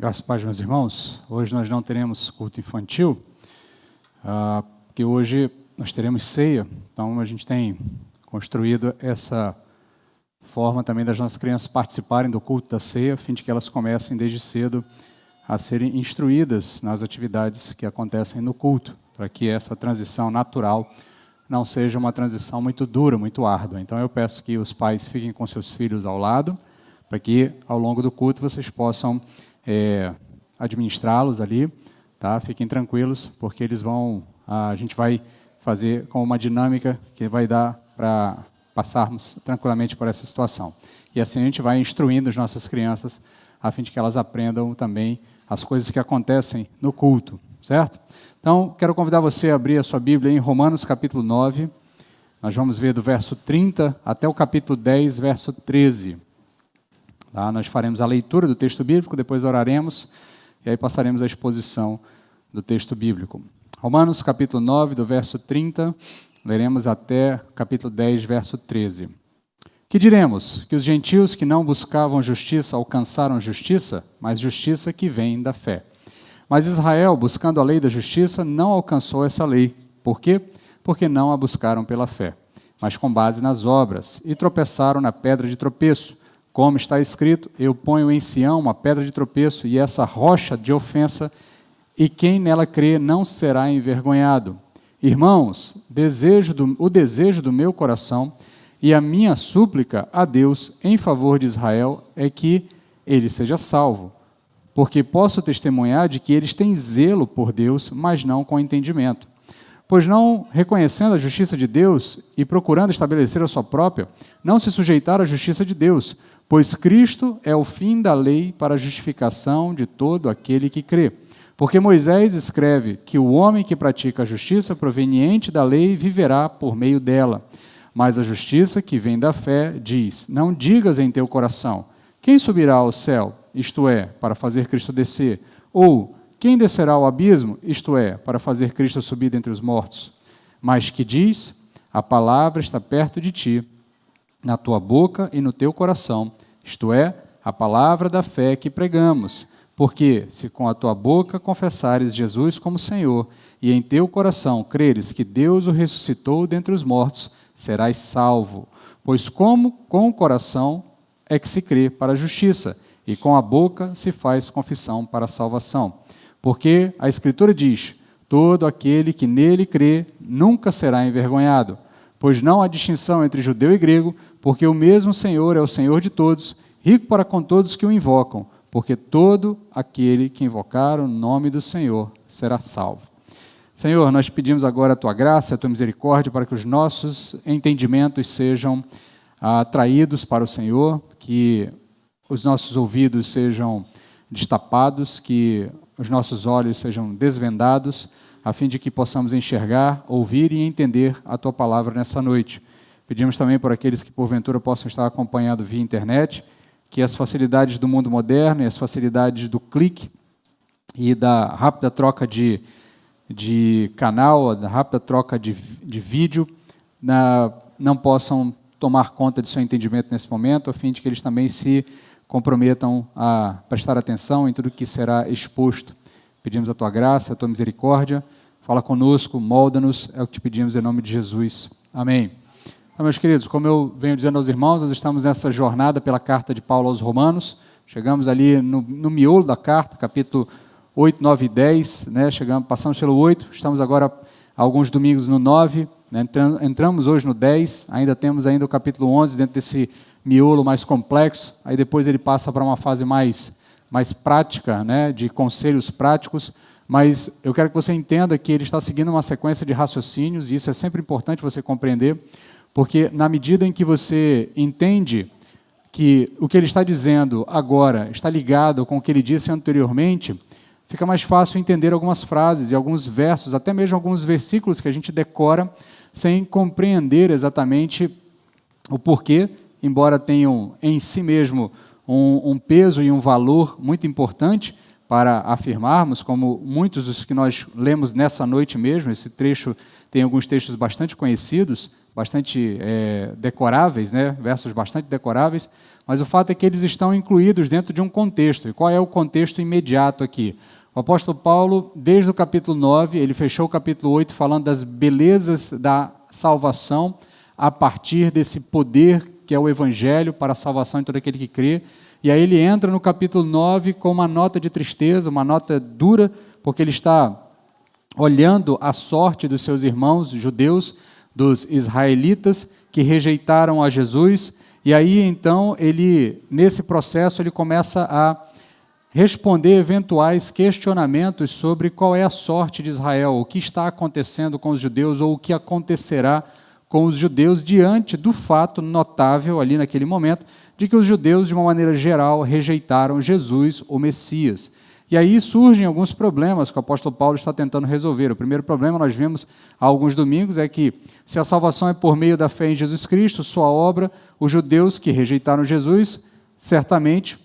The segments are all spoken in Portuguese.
Graças a Deus, meus irmãos. Hoje nós não teremos culto infantil, porque hoje nós teremos ceia. Então a gente tem construído essa forma também das nossas crianças participarem do culto da ceia, a fim de que elas comecem desde cedo a serem instruídas nas atividades que acontecem no culto, para que essa transição natural não seja uma transição muito dura, muito árdua. Então eu peço que os pais fiquem com seus filhos ao lado, para que ao longo do culto vocês possam administrá-los ali, tá? Fiquem tranquilos, porque a gente vai fazer com uma dinâmica que vai dar para passarmos tranquilamente por essa situação. E assim a gente vai instruindo as nossas crianças, a fim de que elas aprendam também as coisas que acontecem no culto, certo? Então, quero convidar você a abrir a sua Bíblia em Romanos capítulo 9, nós vamos ver do verso 30 até o capítulo 10, verso 13. Tá? Nós faremos a leitura do texto bíblico, depois oraremos, e aí passaremos a exposição do texto bíblico. Romanos capítulo 9, do verso 30, leremos até capítulo 10, verso 13. Que diremos? Que os gentios que não buscavam justiça alcançaram justiça, mas justiça que vem da fé. Mas Israel, buscando a lei da justiça, não alcançou essa lei. Por quê? Porque não a buscaram pela fé, mas com base nas obras, e tropeçaram na pedra de tropeço. Como está escrito, eu ponho em Sião uma pedra de tropeço e essa rocha de ofensa, e quem nela crê não será envergonhado. Irmãos, o desejo do meu coração e a minha súplica a Deus em favor de Israel é que ele seja salvo, porque posso testemunhar de que eles têm zelo por Deus, mas não com entendimento. Pois não reconhecendo a justiça de Deus e procurando estabelecer a sua própria, não se sujeitaram à justiça de Deus, pois Cristo é o fim da lei para a justificação de todo aquele que crê. Porque Moisés escreve que o homem que pratica a justiça proveniente da lei viverá por meio dela. Mas a justiça que vem da fé diz, não digas em teu coração, quem subirá ao céu, isto é, para fazer Cristo descer, ou quem descerá ao abismo, isto é, para fazer Cristo subir dentre os mortos? Mas que diz, a palavra está perto de ti, na tua boca e no teu coração, isto é, a palavra da fé que pregamos. Porque, se com a tua boca confessares Jesus como Senhor, e em teu coração creres que Deus o ressuscitou dentre os mortos, serás salvo. Pois como com o coração é que se crê para a justiça, e com a boca se faz confissão para a salvação. Porque a Escritura diz, todo aquele que nele crê nunca será envergonhado, pois não há distinção entre judeu e grego, porque o mesmo Senhor é o Senhor de todos, rico para com todos que o invocam, porque todo aquele que invocar o nome do Senhor será salvo. Senhor, nós pedimos agora a Tua graça, a Tua misericórdia, para que os nossos entendimentos sejam atraídos para o Senhor, que os nossos ouvidos sejam destapados, que os nossos olhos sejam desvendados, a fim de que possamos enxergar, ouvir e entender a Tua palavra nessa noite. Pedimos também por aqueles que porventura possam estar acompanhando via internet, que as facilidades do mundo moderno e as facilidades do clique e da rápida troca de canal, da rápida troca de vídeo, não possam tomar conta de seu entendimento nesse momento, a fim de que eles também se comprometam a prestar atenção em tudo que será exposto. Pedimos a Tua graça, a Tua misericórdia, fala conosco, molda-nos, é o que te pedimos em nome de Jesus. Amém. Então, meus queridos, como eu venho dizendo aos irmãos, nós estamos nessa jornada pela carta de Paulo aos Romanos, chegamos ali no miolo da carta, capítulo 8, 9 e 10, né? Passamos pelo 8, estamos agora alguns domingos no 9, né? Entramos hoje no 10, ainda temos o capítulo 11 dentro desse miolo mais complexo, aí depois ele passa para uma fase mais prática, né? De conselhos práticos, mas eu quero que você entenda que ele está seguindo uma sequência de raciocínios, e isso é sempre importante você compreender, porque na medida em que você entende que o que ele está dizendo agora está ligado com o que ele disse anteriormente, fica mais fácil entender algumas frases e alguns versos, até mesmo alguns versículos que a gente decora sem compreender exatamente o porquê, embora tenham em si mesmo um peso e um valor muito importante para afirmarmos, como muitos dos que nós lemos nessa noite mesmo, esse trecho tem alguns textos bastante conhecidos, bastante decoráveis, né? Versos bastante decoráveis, mas o fato é que eles estão incluídos dentro de um contexto. E qual é o contexto imediato aqui? O apóstolo Paulo, desde o capítulo 9, ele fechou o capítulo 8 falando das belezas da salvação a partir desse poder que é o evangelho para a salvação de todo aquele que crê. E aí ele entra no capítulo 9 com uma nota de tristeza, uma nota dura, porque ele está olhando a sorte dos seus irmãos judeus, dos israelitas, que rejeitaram a Jesus. E aí, então, nesse processo, ele começa a responder eventuais questionamentos sobre qual é a sorte de Israel, o que está acontecendo com os judeus ou o que acontecerá com os judeus diante do fato notável ali naquele momento de que os judeus, de uma maneira geral, rejeitaram Jesus, o Messias. E aí surgem alguns problemas que o apóstolo Paulo está tentando resolver. O primeiro problema, nós vimos há alguns domingos, é que se a salvação é por meio da fé em Jesus Cristo, sua obra, os judeus que rejeitaram Jesus, certamente,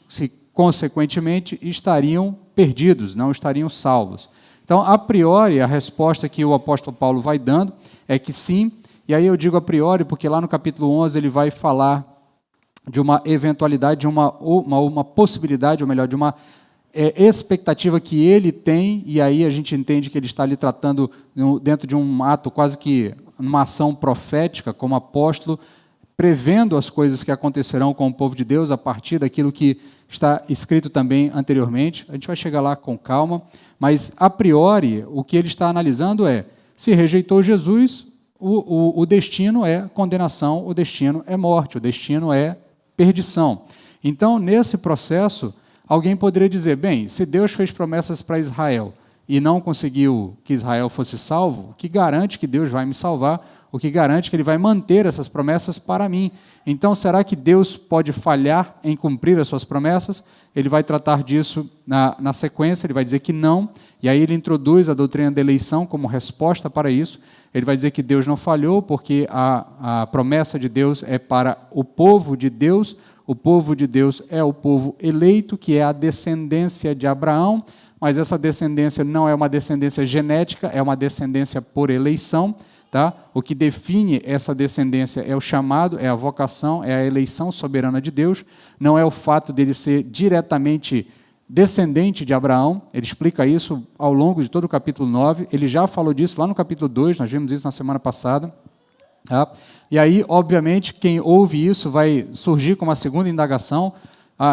consequentemente, estariam perdidos, não estariam salvos. Então, a priori, a resposta que o apóstolo Paulo vai dando é que sim, e aí eu digo a priori porque lá no capítulo 11 ele vai falar de uma eventualidade, de uma possibilidade, ou melhor, de uma expectativa que ele tem, e aí a gente entende que ele está ali tratando dentro de um ato quase que uma ação profética, como apóstolo, prevendo as coisas que acontecerão com o povo de Deus a partir daquilo que está escrito também anteriormente. A gente vai chegar lá com calma, mas a priori o que ele está analisando é, se rejeitou Jesus, o destino é condenação, o destino é morte, o destino é perdição. Então, nesse processo, alguém poderia dizer, bem, se Deus fez promessas para Israel e não conseguiu que Israel fosse salvo, o que garante que Deus vai me salvar? O que garante que Ele vai manter essas promessas para mim? Então, será que Deus pode falhar em cumprir as suas promessas? Ele vai tratar disso na sequência, ele vai dizer que não, e aí ele introduz a doutrina da eleição como resposta para isso. Ele vai dizer que Deus não falhou, porque a promessa de Deus é para o povo de Deus. O povo de Deus é o povo eleito, que é a descendência de Abraão, mas essa descendência não é uma descendência genética, é uma descendência por eleição. Tá? O que define essa descendência é o chamado, é a vocação, é a eleição soberana de Deus, não é o fato dele ser diretamente descendente de Abraão. Ele explica isso ao longo de todo o capítulo 9, ele já falou disso lá no capítulo 2, nós vimos isso na semana passada. Tá? E aí, obviamente, quem ouve isso vai surgir com uma segunda indagação.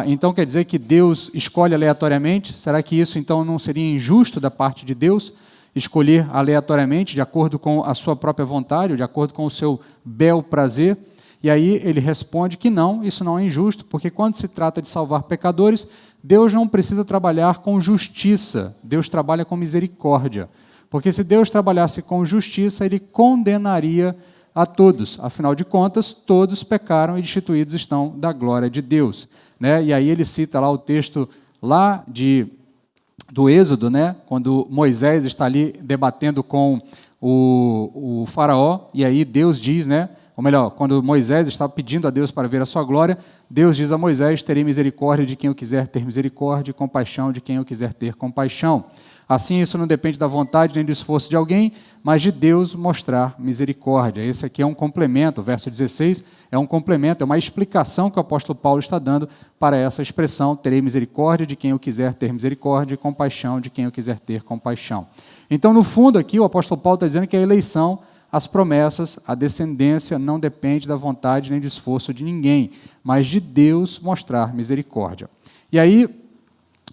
Então quer dizer que Deus escolhe aleatoriamente? Será que isso então não seria injusto da parte de Deus? Escolher aleatoriamente, de acordo com a sua própria vontade, ou de acordo com o seu bel prazer? E aí ele responde que não, isso não é injusto, porque quando se trata de salvar pecadores, Deus não precisa trabalhar com justiça, Deus trabalha com misericórdia. Porque se Deus trabalhasse com justiça, Ele condenaria a todos. Afinal de contas, todos pecaram e destituídos estão da glória de Deus. Né? E aí ele cita lá o texto lá do Êxodo, né? Quando Moisés está ali debatendo com o faraó, e aí Deus diz, né? Ou melhor, quando Moisés está pedindo a Deus para ver a sua glória, Deus diz a Moisés, terei misericórdia de quem eu quiser ter misericórdia e compaixão de quem eu quiser ter compaixão. Assim, isso não depende da vontade nem do esforço de alguém, mas de Deus mostrar misericórdia. Esse aqui é um complemento, o verso 16 é um complemento, é uma explicação que o apóstolo Paulo está dando para essa expressão, terei misericórdia de quem eu quiser ter misericórdia e compaixão de quem eu quiser ter compaixão. Então, no fundo aqui, o apóstolo Paulo está dizendo que a eleição, as promessas, a descendência não depende da vontade nem do esforço de ninguém, mas de Deus mostrar misericórdia. E aí,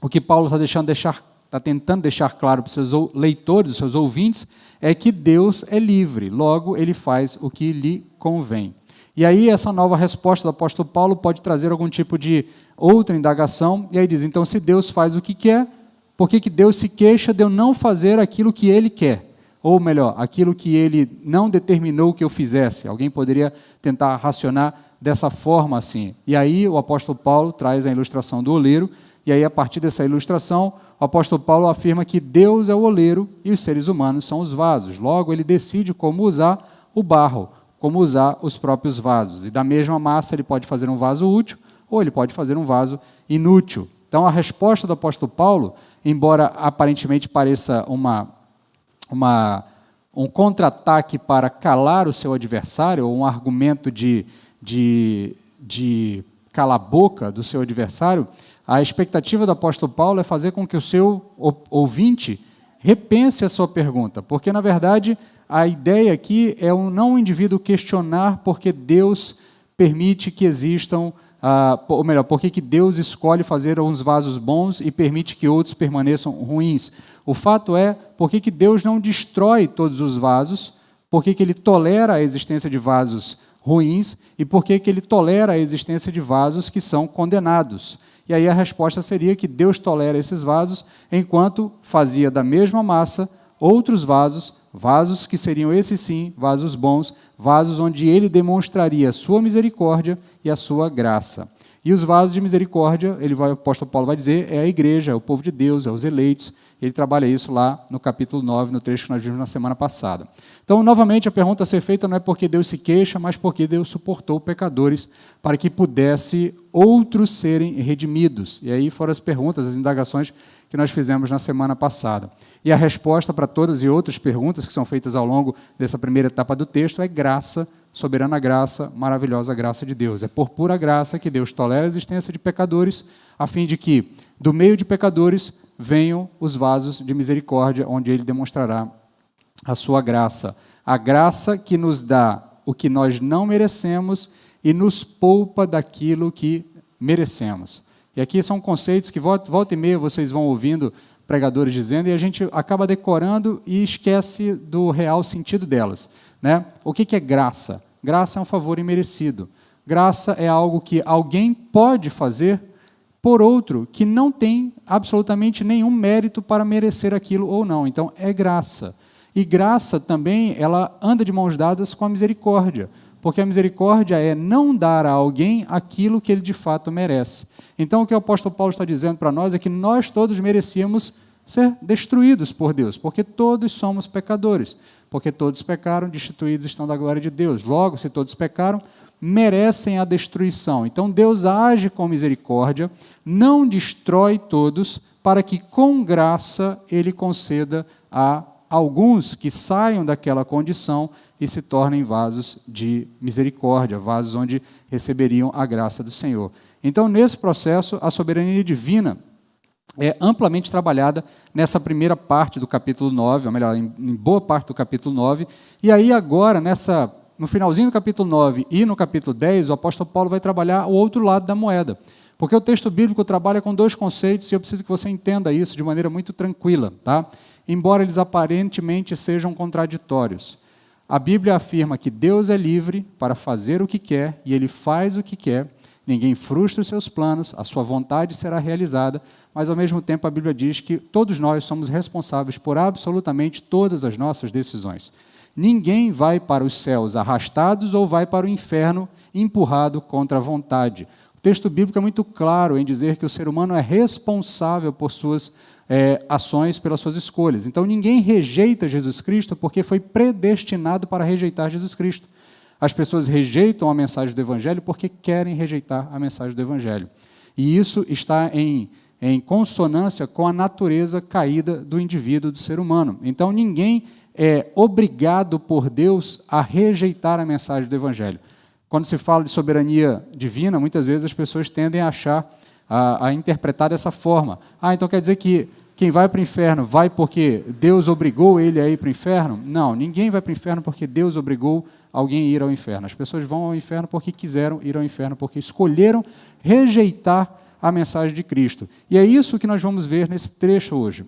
o que Paulo está tentando deixar claro para os seus leitores, os seus ouvintes, é que Deus é livre, logo ele faz o que lhe convém. E aí essa nova resposta do apóstolo Paulo pode trazer algum tipo de outra indagação, e aí diz, então se Deus faz o que quer, por que Deus se queixa de eu não fazer aquilo que Ele quer? Ou melhor, aquilo que Ele não determinou que eu fizesse? Alguém poderia tentar racionar dessa forma assim. E aí o apóstolo Paulo traz a ilustração do oleiro, e aí a partir dessa ilustração, o apóstolo Paulo afirma que Deus é o oleiro e os seres humanos são os vasos. Logo, ele decide como usar o barro, como usar os próprios vasos. E da mesma massa ele pode fazer um vaso útil ou ele pode fazer um vaso inútil. Então, a resposta do apóstolo Paulo, embora aparentemente pareça uma um contra-ataque para calar o seu adversário, ou um argumento de calar a boca do seu adversário, a expectativa do apóstolo Paulo é fazer com que o seu ouvinte repense a sua pergunta, porque, na verdade, a ideia aqui é não o indivíduo questionar porque Deus permite que existam, ou melhor, por que Deus escolhe fazer uns vasos bons e permite que outros permaneçam ruins. O fato é, por que Deus não destrói todos os vasos, por que Ele tolera a existência de vasos ruins e por que Ele tolera a existência de vasos que são condenados. E aí a resposta seria que Deus tolera esses vasos, enquanto fazia da mesma massa outros vasos que seriam esses sim, vasos bons, vasos onde Ele demonstraria a sua misericórdia e a sua graça. E os vasos de misericórdia, o apóstolo Paulo vai dizer, é a igreja, é o povo de Deus, é os eleitos. Ele trabalha isso lá no capítulo 9, no trecho que nós vimos na semana passada. Então, novamente, a pergunta a ser feita não é porque Deus se queixa, mas porque Deus suportou pecadores para que pudesse outros serem redimidos. E aí foram as perguntas, as indagações que nós fizemos na semana passada. E a resposta para todas e outras perguntas que são feitas ao longo dessa primeira etapa do texto é graça, soberana graça, maravilhosa graça de Deus. É por pura graça que Deus tolera a existência de pecadores, a fim de que, do meio de pecadores, venham os vasos de misericórdia, onde Ele demonstrará a sua graça. A graça que nos dá o que nós não merecemos e nos poupa daquilo que merecemos. E aqui são conceitos que volta e meia vocês vão ouvindo pregadores dizendo e a gente acaba decorando e esquece do real sentido delas. Né? O que é graça? Graça é um favor imerecido. Graça é algo que alguém pode fazer por outro que não tem absolutamente nenhum mérito para merecer aquilo ou não. Então, é graça. E graça também, ela anda de mãos dadas com a misericórdia, porque a misericórdia é não dar a alguém aquilo que ele de fato merece. Então, o que o apóstolo Paulo está dizendo para nós é que nós todos merecíamos ser destruídos por Deus, porque todos somos pecadores, porque todos pecaram, destituídos estão da glória de Deus. Logo, se todos pecaram, merecem a destruição. Então, Deus age com misericórdia, não destrói todos, para que, com graça, Ele conceda a alguns que saiam daquela condição e se tornem vasos de misericórdia, vasos onde receberiam a graça do Senhor. Então, nesse processo, a soberania divina é amplamente trabalhada nessa primeira parte do capítulo 9, ou melhor, em boa parte do capítulo 9, e aí agora, no finalzinho do capítulo 9 e no capítulo 10, o apóstolo Paulo vai trabalhar o outro lado da moeda, porque o texto bíblico trabalha com dois conceitos e eu preciso que você entenda isso de maneira muito tranquila, tá? Embora eles aparentemente sejam contraditórios. A Bíblia afirma que Deus é livre para fazer o que quer e Ele faz o que quer, ninguém frustra os seus planos, a sua vontade será realizada, mas ao mesmo tempo a Bíblia diz que todos nós somos responsáveis por absolutamente todas as nossas decisões. Ninguém vai para os céus arrastados ou vai para o inferno empurrado contra a vontade. O texto bíblico é muito claro em dizer que o ser humano é responsável por suas ações, pelas suas escolhas. Então ninguém rejeita Jesus Cristo porque foi predestinado para rejeitar Jesus Cristo. As pessoas rejeitam a mensagem do Evangelho porque querem rejeitar a mensagem do Evangelho. E isso está em consonância com a natureza caída do indivíduo, do ser humano. Então ninguém é obrigado por Deus a rejeitar a mensagem do Evangelho. Quando se fala de soberania divina, muitas vezes as pessoas tendem a achar, a interpretar dessa forma. Então quer dizer que quem vai para o inferno vai porque Deus obrigou ele a ir para o inferno? Não, ninguém vai para o inferno porque Deus obrigou alguém a ir ao inferno. As pessoas vão ao inferno porque quiseram ir ao inferno, porque escolheram rejeitar a mensagem de Cristo. E é isso que nós vamos ver nesse trecho hoje.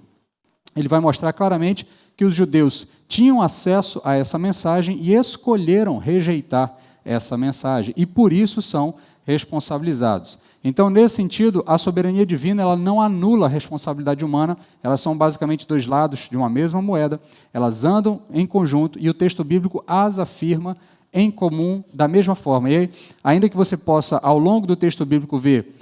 Ele vai mostrar claramente que os judeus tinham acesso a essa mensagem e escolheram rejeitar essa mensagem, e por isso são responsabilizados. Então, nesse sentido, a soberania divina ela não anula a responsabilidade humana, elas são basicamente dois lados de uma mesma moeda, elas andam em conjunto e o texto bíblico as afirma em comum da mesma forma. E aí, ainda que você possa, ao longo do texto bíblico, ver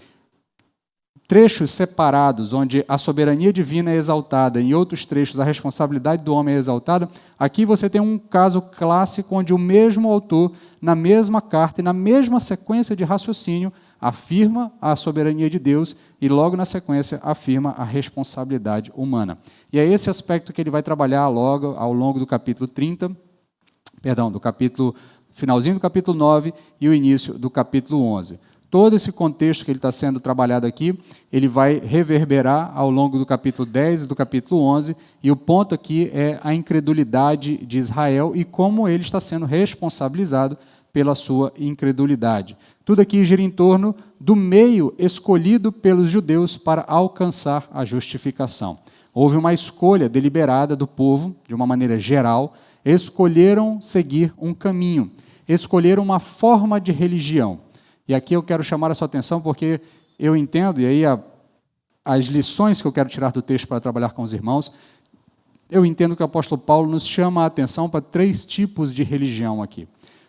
trechos separados, onde a soberania divina é exaltada, em outros trechos a responsabilidade do homem é exaltada, aqui você tem um caso clássico onde o mesmo autor, na mesma carta e na mesma sequência de raciocínio, afirma a soberania de Deus e logo na sequência afirma a responsabilidade humana. E é esse aspecto que ele vai trabalhar logo ao longo do capítulo 30, finalzinho do capítulo 9 e o início do capítulo 11. Todo esse contexto que ele está sendo trabalhado aqui, ele vai reverberar ao longo do capítulo 10 e do capítulo 11, e o ponto aqui é a incredulidade de Israel e como ele está sendo responsabilizado pela sua incredulidade. Tudo aqui gira em torno do meio escolhido pelos judeus para alcançar a justificação. Houve uma escolha deliberada do povo, de uma maneira geral, escolheram seguir um caminho, escolheram uma forma de religião. E aqui eu quero chamar a sua atenção porque eu entendo, e aí as lições que eu quero tirar do texto para trabalhar com os irmãos, eu entendo que o apóstolo Paulo nos chama a atenção para 3 tipos de religião aqui.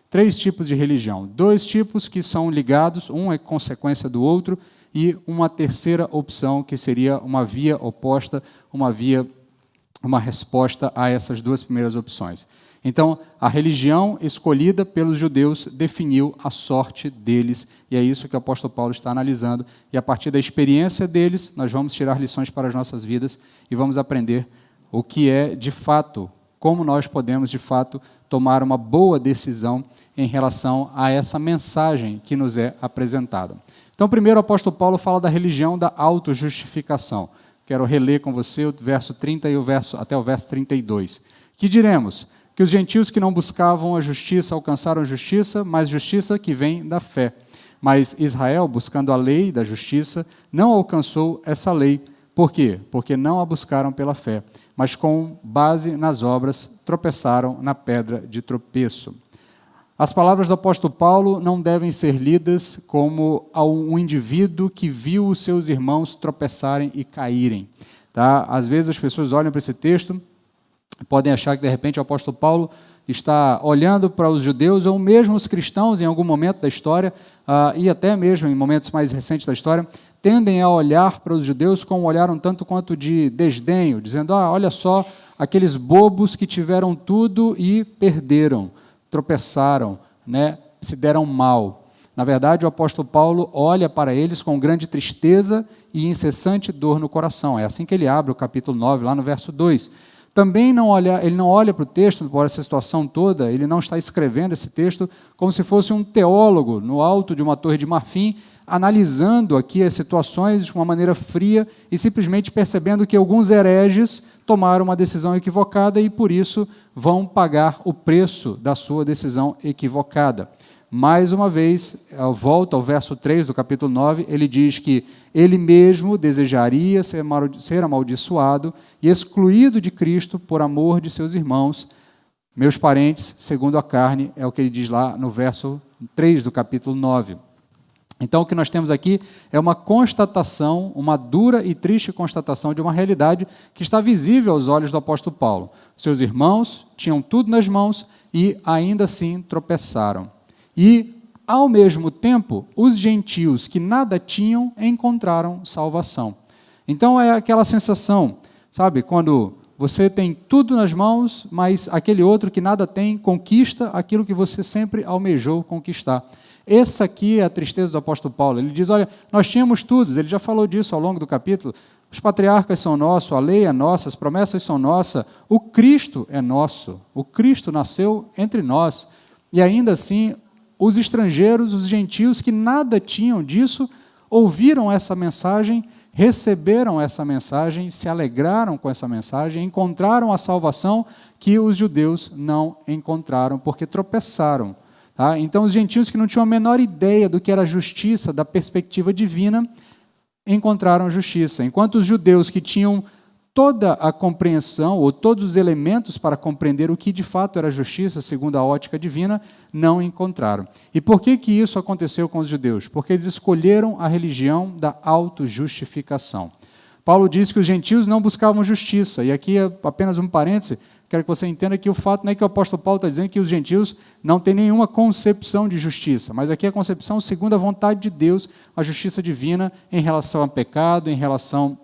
3 tipos de religião. 2 tipos que são ligados, um é consequência do outro, e uma terceira opção que seria uma via oposta, uma resposta a essas 2 primeiras opções. Então, a religião escolhida pelos judeus definiu a sorte deles, e é isso que o apóstolo Paulo está analisando, e a partir da experiência deles, nós vamos tirar lições para as nossas vidas e vamos aprender o que é, de fato, como nós podemos, de fato, tomar uma boa decisão em relação a essa mensagem que nos é apresentada. Então, primeiro o apóstolo Paulo fala da religião da autojustificação. Quero reler com você o verso 30 e até o verso 32. Que diremos? Que os gentios que não buscavam a justiça alcançaram a justiça, mas justiça que vem da fé. Mas Israel, buscando a lei da justiça, não alcançou essa lei. Por quê? Porque não a buscaram pela fé, mas com base nas obras tropeçaram na pedra de tropeço. As palavras do apóstolo Paulo não devem ser lidas como um indivíduo que viu os seus irmãos tropeçarem e caírem. Tá? Às vezes as pessoas olham para esse texto, podem achar que, de repente, o apóstolo Paulo está olhando para os judeus, ou mesmo os cristãos, em algum momento da história, e até mesmo em momentos mais recentes da história, tendem a olhar para os judeus com um olhar um tanto quanto de desdenho, dizendo, olha só, aqueles bobos que tiveram tudo e perderam, tropeçaram, né, se deram mal. Na verdade, o apóstolo Paulo olha para eles com grande tristeza e incessante dor no coração. É assim que ele abre o capítulo 9, lá no verso 2. Também ele não olha para o texto, por essa situação toda, ele não está escrevendo esse texto como se fosse um teólogo no alto de uma torre de marfim, analisando aqui as situações de uma maneira fria e simplesmente percebendo que alguns hereges tomaram uma decisão equivocada e, por isso, vão pagar o preço da sua decisão equivocada. Mais uma vez, volta ao verso 3 do capítulo 9, ele diz que ele mesmo desejaria ser amaldiçoado e excluído de Cristo por amor de seus irmãos, meus parentes, segundo a carne, é o que ele diz lá no verso 3 do capítulo 9. Então, o que nós temos aqui é uma constatação, uma dura e triste constatação de uma realidade que está visível aos olhos do apóstolo Paulo. Seus irmãos tinham tudo nas mãos e ainda assim tropeçaram. E, ao mesmo tempo, os gentios que nada tinham encontraram salvação. Então é aquela sensação, sabe, quando você tem tudo nas mãos, mas aquele outro que nada tem conquista aquilo que você sempre almejou conquistar. Essa aqui é a tristeza do apóstolo Paulo. Ele diz, olha, nós tínhamos tudo, ele já falou disso ao longo do capítulo, os patriarcas são nossos, a lei é nossa, as promessas são nossas, o Cristo é nosso, o Cristo nasceu entre nós, e ainda assim os estrangeiros, os gentios que nada tinham disso, ouviram essa mensagem, receberam essa mensagem, se alegraram com essa mensagem, encontraram a salvação que os judeus não encontraram, porque tropeçaram. Tá? Então, os gentios que não tinham a menor ideia do que era justiça, da perspectiva divina, encontraram justiça. Enquanto os judeus que tinham toda a compreensão, ou todos os elementos para compreender o que de fato era justiça, segundo a ótica divina, não encontraram. E por que isso aconteceu com os judeus? Porque eles escolheram a religião da autojustificação. Paulo diz que os gentios não buscavam justiça, e aqui é apenas um parêntese, quero que você entenda que o fato não é que o apóstolo Paulo está dizendo que os gentios não têm nenhuma concepção de justiça, mas aqui é a concepção segundo a vontade de Deus, a justiça divina em relação ao pecado, em relação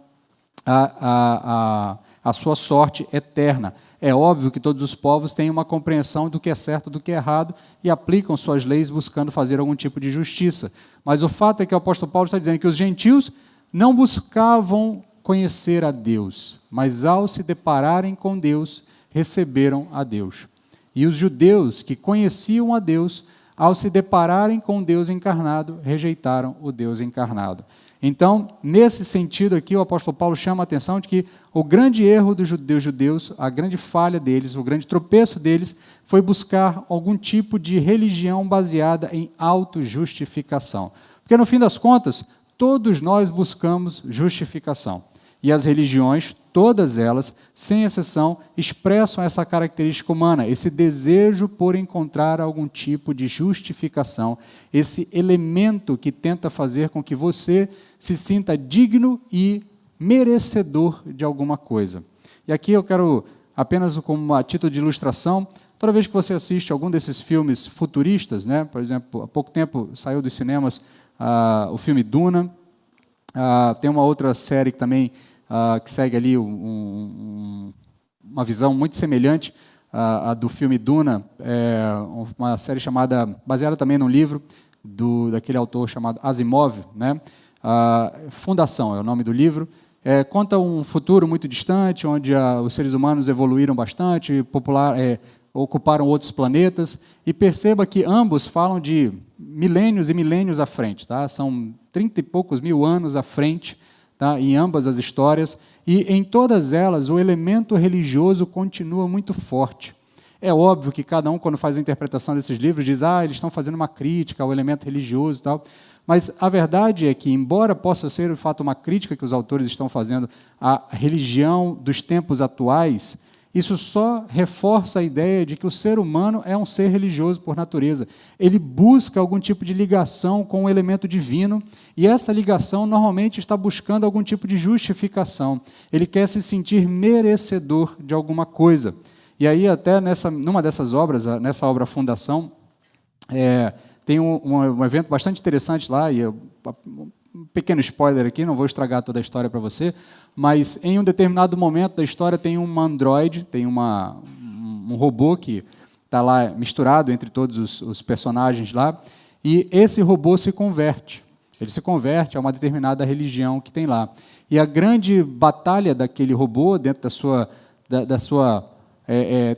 a sua sorte eterna. É óbvio que todos os povos têm uma compreensão do que é certo, do que é errado, e aplicam suas leis buscando fazer algum tipo de justiça. Mas o fato é que o apóstolo Paulo está dizendo que os gentios não buscavam conhecer a Deus, mas ao se depararem com Deus, receberam a Deus. E os judeus que conheciam a Deus, ao se depararem com Deus encarnado, rejeitaram o Deus encarnado. Então, nesse sentido aqui, o apóstolo Paulo chama a atenção de que o grande erro dos judeus, a grande falha deles, o grande tropeço deles, foi buscar algum tipo de religião baseada em autojustificação. Porque, no fim das contas, todos nós buscamos justificação. E as religiões, todas elas, sem exceção, expressam essa característica humana, esse desejo por encontrar algum tipo de justificação, esse elemento que tenta fazer com que você se sinta digno e merecedor de alguma coisa. E aqui eu quero, apenas como a título de ilustração, toda vez que você assiste algum desses filmes futuristas, né, por exemplo, há pouco tempo saiu dos cinemas o filme Duna, tem uma outra série que também que segue ali uma visão muito semelhante à do filme Duna, uma série baseada também num livro daquele autor chamado Asimov, né? Fundação é o nome do livro. Conta um futuro muito distante, onde os seres humanos evoluíram bastante, ocuparam outros planetas, e perceba que ambos falam de milênios e milênios à frente, tá? São 30 e poucos mil anos à frente, tá? Em ambas as histórias, e em todas elas o elemento religioso continua muito forte. É óbvio que cada um, quando faz a interpretação desses livros, diz eles estão fazendo uma crítica ao elemento religioso e tal, mas a verdade é que, embora possa ser, de fato, uma crítica que os autores estão fazendo à religião dos tempos atuais, isso só reforça a ideia de que o ser humano é um ser religioso por natureza. Ele busca algum tipo de ligação com o elemento divino, e essa ligação normalmente está buscando algum tipo de justificação. Ele quer se sentir merecedor de alguma coisa. E aí, até numa dessas obras, nessa obra Fundação, tem um evento bastante interessante lá, e um pequeno spoiler aqui, não vou estragar toda a história para você, mas em um determinado momento da história tem um androide, tem um robô que está lá misturado entre todos os personagens lá, e esse robô se converte. Ele se converte a uma determinada religião que tem lá. E a grande batalha daquele robô, dentro da sua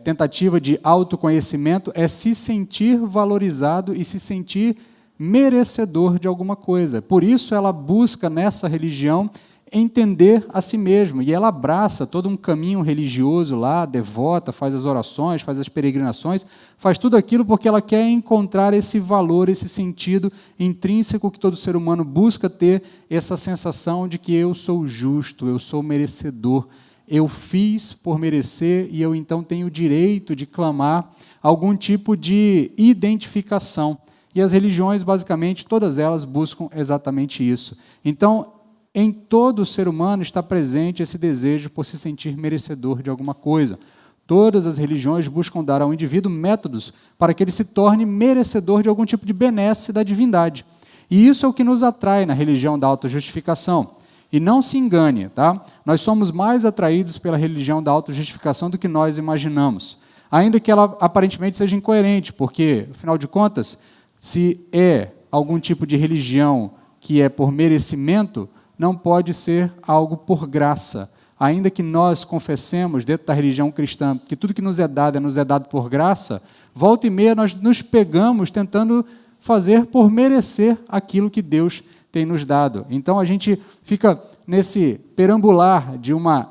tentativa de autoconhecimento, é se sentir valorizado e se sentir merecedor de alguma coisa. Por isso ela busca nessa religião entender a si mesma, e ela abraça todo um caminho religioso lá, devota, faz as orações, faz as peregrinações, faz tudo aquilo porque ela quer encontrar esse valor, esse sentido intrínseco que todo ser humano busca ter, essa sensação de que eu sou justo, eu sou merecedor, eu fiz por merecer e eu então tenho o direito de clamar algum tipo de identificação. E as religiões, basicamente, todas elas buscam exatamente isso. Então, em todo ser humano está presente esse desejo por se sentir merecedor de alguma coisa. Todas as religiões buscam dar ao indivíduo métodos para que ele se torne merecedor de algum tipo de benesse da divindade. E isso é o que nos atrai na religião da autojustificação. E não se engane, tá? Nós somos mais atraídos pela religião da autojustificação do que nós imaginamos. Ainda que ela aparentemente seja incoerente, porque, afinal de contas, se é algum tipo de religião que é por merecimento, não pode ser algo por graça. Ainda que nós confessemos, dentro da religião cristã, que tudo que nos é dado por graça, volta e meia nós nos pegamos tentando fazer por merecer aquilo que Deus tem nos dado. Então a gente fica nesse perambular de uma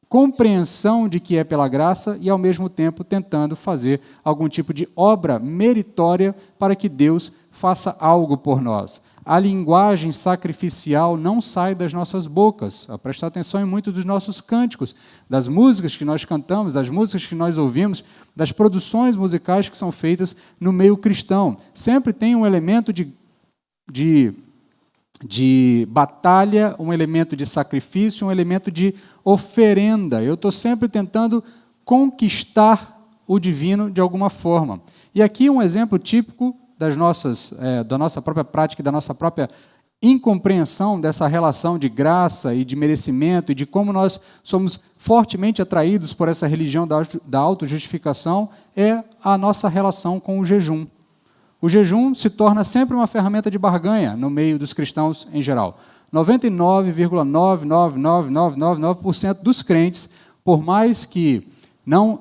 compreensão de que é pela graça e, ao mesmo tempo, tentando fazer algum tipo de obra meritória para que Deus faça algo por nós. A linguagem sacrificial não sai das nossas bocas. Prestar atenção em muitos dos nossos cânticos, das músicas que nós cantamos, das músicas que nós ouvimos, das produções musicais que são feitas no meio cristão. Sempre tem um elemento de batalha, um elemento de sacrifício, um elemento de oferenda. Eu estou sempre tentando conquistar o divino de alguma forma. E aqui um exemplo típico da nossa própria prática, da nossa própria incompreensão dessa relação de graça e de merecimento e de como nós somos fortemente atraídos por essa religião da autojustificação é a nossa relação com o jejum. O jejum se torna sempre uma ferramenta de barganha no meio dos cristãos em geral. 99,99999% dos crentes, por mais que não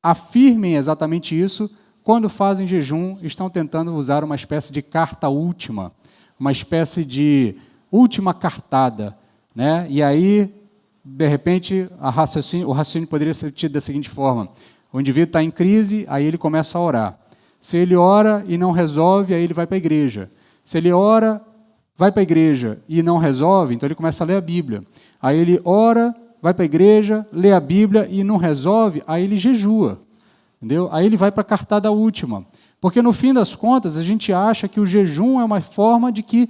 afirmem exatamente isso, quando fazem jejum, estão tentando usar uma espécie de carta última, uma espécie de última cartada, né? E aí, de repente, o raciocínio poderia ser tido da seguinte forma: o indivíduo está em crise, aí ele começa a orar. Se ele ora e não resolve, aí ele vai para a igreja. Se ele ora, vai para a igreja e não resolve, então ele começa a ler a Bíblia. Aí ele ora, vai para a igreja, lê a Bíblia e não resolve, aí ele jejua. Entendeu? Aí ele vai para a cartada última. Porque, no fim das contas, a gente acha que o jejum é uma forma de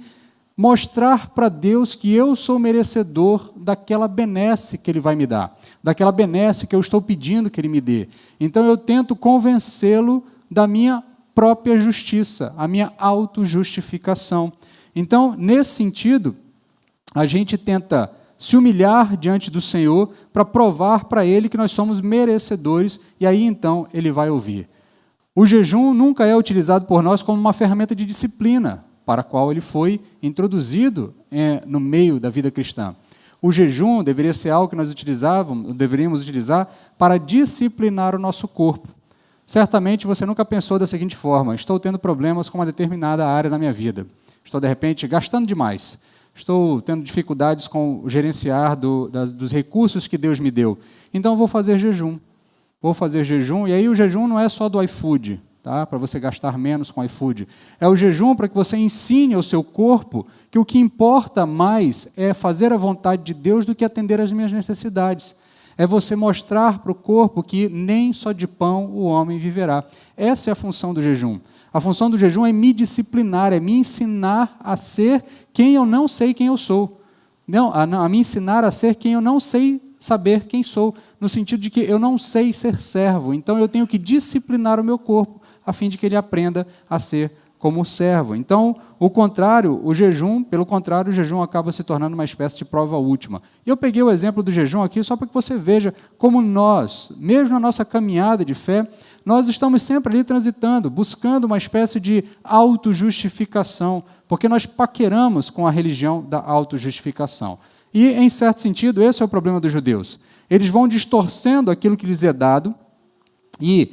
mostrar para Deus que eu sou merecedor daquela benesse que Ele vai me dar, daquela benesse que eu estou pedindo que Ele me dê. Então, eu tento convencê-lo da minha própria justiça, a minha autojustificação. Então, nesse sentido, a gente tenta se humilhar diante do Senhor para provar para Ele que nós somos merecedores, e aí então Ele vai ouvir. O jejum nunca é utilizado por nós como uma ferramenta de disciplina, para a qual ele foi introduzido no meio da vida cristã. O jejum deveria ser algo que nós deveríamos utilizar para disciplinar o nosso corpo. Certamente você nunca pensou da seguinte forma: estou tendo problemas com uma determinada área na minha vida. Estou, de repente, gastando demais. Estou tendo dificuldades com o gerenciar dos recursos que Deus me deu. Então, vou fazer jejum. Vou fazer jejum, e aí o jejum não é só do iFood, tá? Para você gastar menos com iFood. É o jejum para que você ensine ao seu corpo que o que importa mais é fazer a vontade de Deus do que atender às minhas necessidades. É você mostrar para o corpo que nem só de pão o homem viverá. Essa é a função do jejum. A função do jejum é me disciplinar, é me ensinar a ser quem eu não sei quem eu sou. Não, a me ensinar a ser quem eu não sei saber quem sou, no sentido de que eu não sei ser servo, então eu tenho que disciplinar o meu corpo, a fim de que ele aprenda a ser como servo. Então, pelo contrário, o jejum acaba se tornando uma espécie de prova última. E eu peguei o exemplo do jejum aqui só para que você veja como nós, mesmo na nossa caminhada de fé, nós estamos sempre ali transitando, buscando uma espécie de autojustificação, porque nós paqueramos com a religião da autojustificação. E, em certo sentido, esse é o problema dos judeus. Eles vão distorcendo aquilo que lhes é dado, e,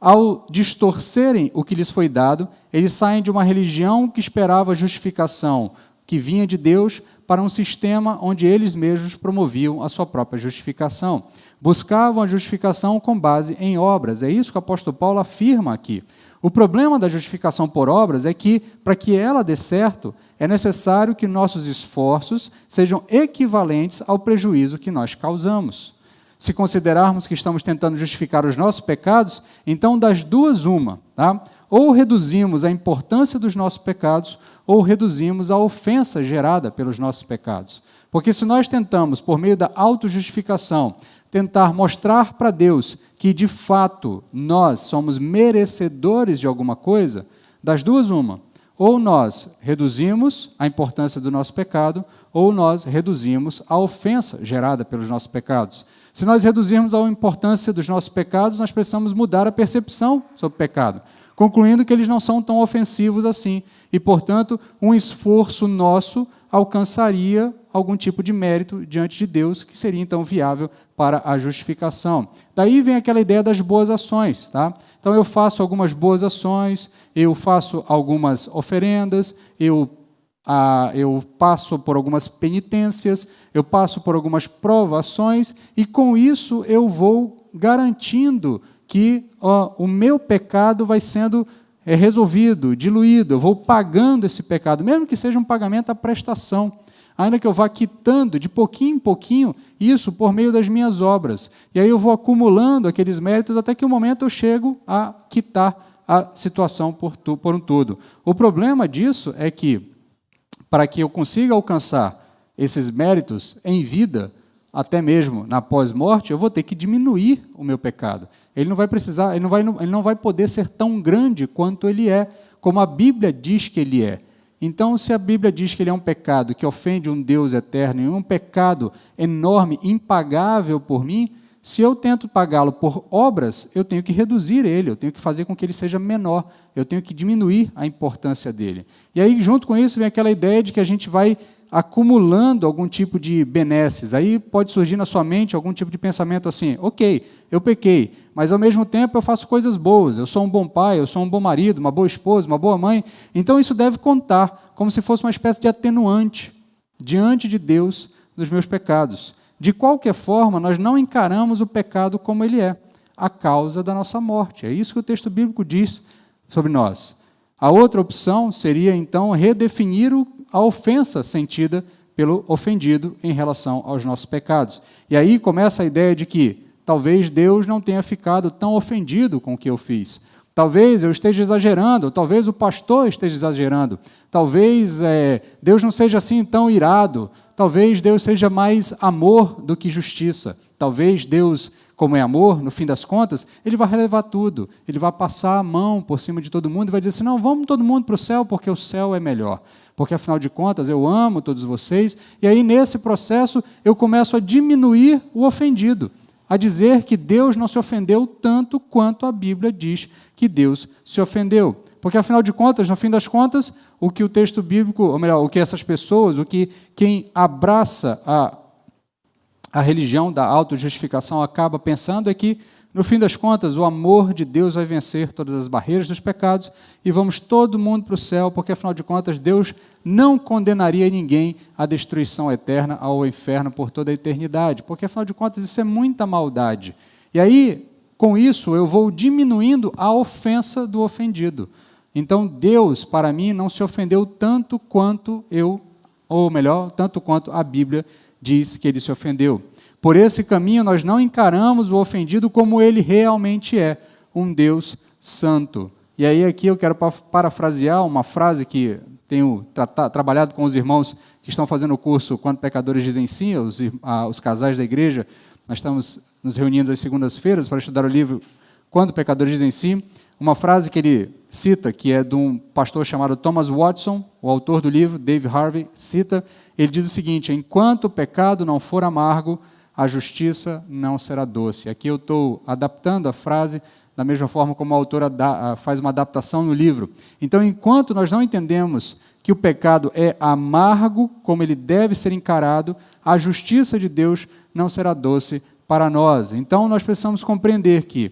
ao distorcerem o que lhes foi dado, eles saem de uma religião que esperava justificação, que vinha de Deus, para um sistema onde eles mesmos promoviam a sua própria justificação. Buscavam a justificação com base em obras. É isso que o apóstolo Paulo afirma aqui. O problema da justificação por obras é que, para que ela dê certo, é necessário que nossos esforços sejam equivalentes ao prejuízo que nós causamos. Se considerarmos que estamos tentando justificar os nossos pecados, então das duas uma, tá? Ou reduzimos a importância dos nossos pecados, ou reduzimos a ofensa gerada pelos nossos pecados. Porque se nós tentamos, por meio da autojustificação, tentar mostrar para Deus que, de fato, nós somos merecedores de alguma coisa, das duas uma. Ou nós reduzimos a importância do nosso pecado, ou nós reduzimos a ofensa gerada pelos nossos pecados. Se nós reduzirmos a importância dos nossos pecados, nós precisamos mudar a percepção sobre o pecado, concluindo que eles não são tão ofensivos assim. E, portanto, um esforço nosso alcançaria algum tipo de mérito diante de Deus, que seria então viável para a justificação. Daí vem aquela ideia das boas ações, tá? Então eu faço algumas boas ações, eu faço algumas oferendas, eu passo por algumas penitências, eu passo por algumas provações, e com isso eu vou garantindo que o meu pecado vai sendo resolvido, diluído, eu vou pagando esse pecado, mesmo que seja um pagamento à prestação, ainda que eu vá quitando de pouquinho em pouquinho isso por meio das minhas obras. E aí eu vou acumulando aqueles méritos até que o momento eu chego a quitar a situação por um todo. O problema disso é que, para que eu consiga alcançar esses méritos em vida, até mesmo na pós-morte, eu vou ter que diminuir o meu pecado. Ele não vai poder ser tão grande quanto ele é, como a Bíblia diz que ele é. Então, se a Bíblia diz que ele é um pecado que ofende um Deus eterno e um pecado enorme, impagável por mim, se eu tento pagá-lo por obras, eu tenho que reduzir ele, eu tenho que fazer com que ele seja menor, eu tenho que diminuir a importância dele. E aí, junto com isso, vem aquela ideia de que a gente vai acumulando algum tipo de benesses. Aí pode surgir na sua mente algum tipo de pensamento assim: ok, eu pequei, mas ao mesmo tempo eu faço coisas boas, eu sou um bom pai, eu sou um bom marido, uma boa esposa, uma boa mãe, então isso deve contar como se fosse uma espécie de atenuante diante de Deus dos meus pecados. De qualquer forma, nós não encaramos o pecado como ele é, a causa da nossa morte. É isso que o texto bíblico diz sobre nós. A outra opção seria, então, redefinir a ofensa sentida pelo ofendido em relação aos nossos pecados. E aí começa a ideia de que talvez Deus não tenha ficado tão ofendido com o que eu fiz. Talvez eu esteja exagerando, ou talvez o pastor esteja exagerando. Talvez Deus não seja assim tão irado. Talvez Deus seja mais amor do que justiça. Talvez Deus, como é amor, no fim das contas, ele vai relevar tudo. Ele vai passar a mão por cima de todo mundo e vai dizer assim: não, vamos todo mundo para o céu porque o céu é melhor. Porque, afinal de contas, eu amo todos vocês. E aí, nesse processo, eu começo a diminuir o ofendido, a dizer que Deus não se ofendeu tanto quanto a Bíblia diz que Deus se ofendeu. Porque, afinal de contas, no fim das contas, o que o texto bíblico, ou melhor, o que essas pessoas, quem abraça a religião da autojustificação acaba pensando é que, no fim das contas, o amor de Deus vai vencer todas as barreiras dos pecados e vamos todo mundo para o céu, porque, afinal de contas, Deus não condenaria ninguém à destruição eterna, ao inferno por toda a eternidade, porque, afinal de contas, isso é muita maldade. E aí, com isso, eu vou diminuindo a ofensa do ofendido. Então, Deus, para mim, não se ofendeu tanto quanto tanto quanto a Bíblia diz que ele se ofendeu. Por esse caminho, nós não encaramos o ofendido como ele realmente é, um Deus santo. E aí aqui eu quero parafrasear uma frase que tenho trabalhado com os irmãos que estão fazendo o curso Quando Pecadores Dizem Sim, os casais da igreja. Nós estamos nos reunindo às segundas-feiras para estudar o livro Quando Pecadores Dizem Sim. Uma frase que ele cita, que é de um pastor chamado Thomas Watson, o autor do livro, Dave Harvey, cita, ele diz o seguinte: enquanto o pecado não for amargo, a justiça não será doce. Aqui eu estou adaptando a frase da mesma forma como a autora faz uma adaptação no livro. Então, enquanto nós não entendemos que o pecado é amargo, como ele deve ser encarado, a justiça de Deus não será doce para nós. Então, nós precisamos compreender que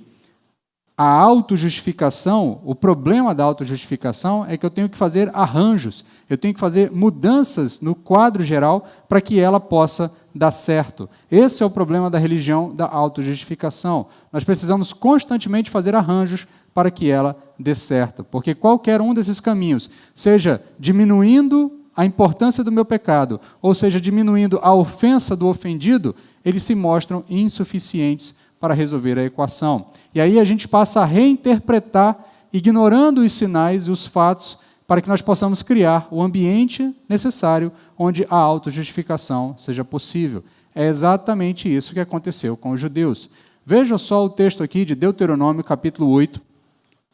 a autojustificação, o problema da autojustificação é que eu tenho que fazer arranjos, eu tenho que fazer mudanças no quadro geral para que ela possa dar certo. Esse é o problema da religião da autojustificação. Nós precisamos constantemente fazer arranjos para que ela dê certo, porque qualquer um desses caminhos, seja diminuindo a importância do meu pecado, ou seja, diminuindo a ofensa do ofendido, eles se mostram insuficientes para resolver a equação. E aí a gente passa a reinterpretar, ignorando os sinais e os fatos, para que nós possamos criar o ambiente necessário onde a autojustificação seja possível. É exatamente isso que aconteceu com os judeus. Veja só o texto aqui de Deuteronômio, capítulo 8,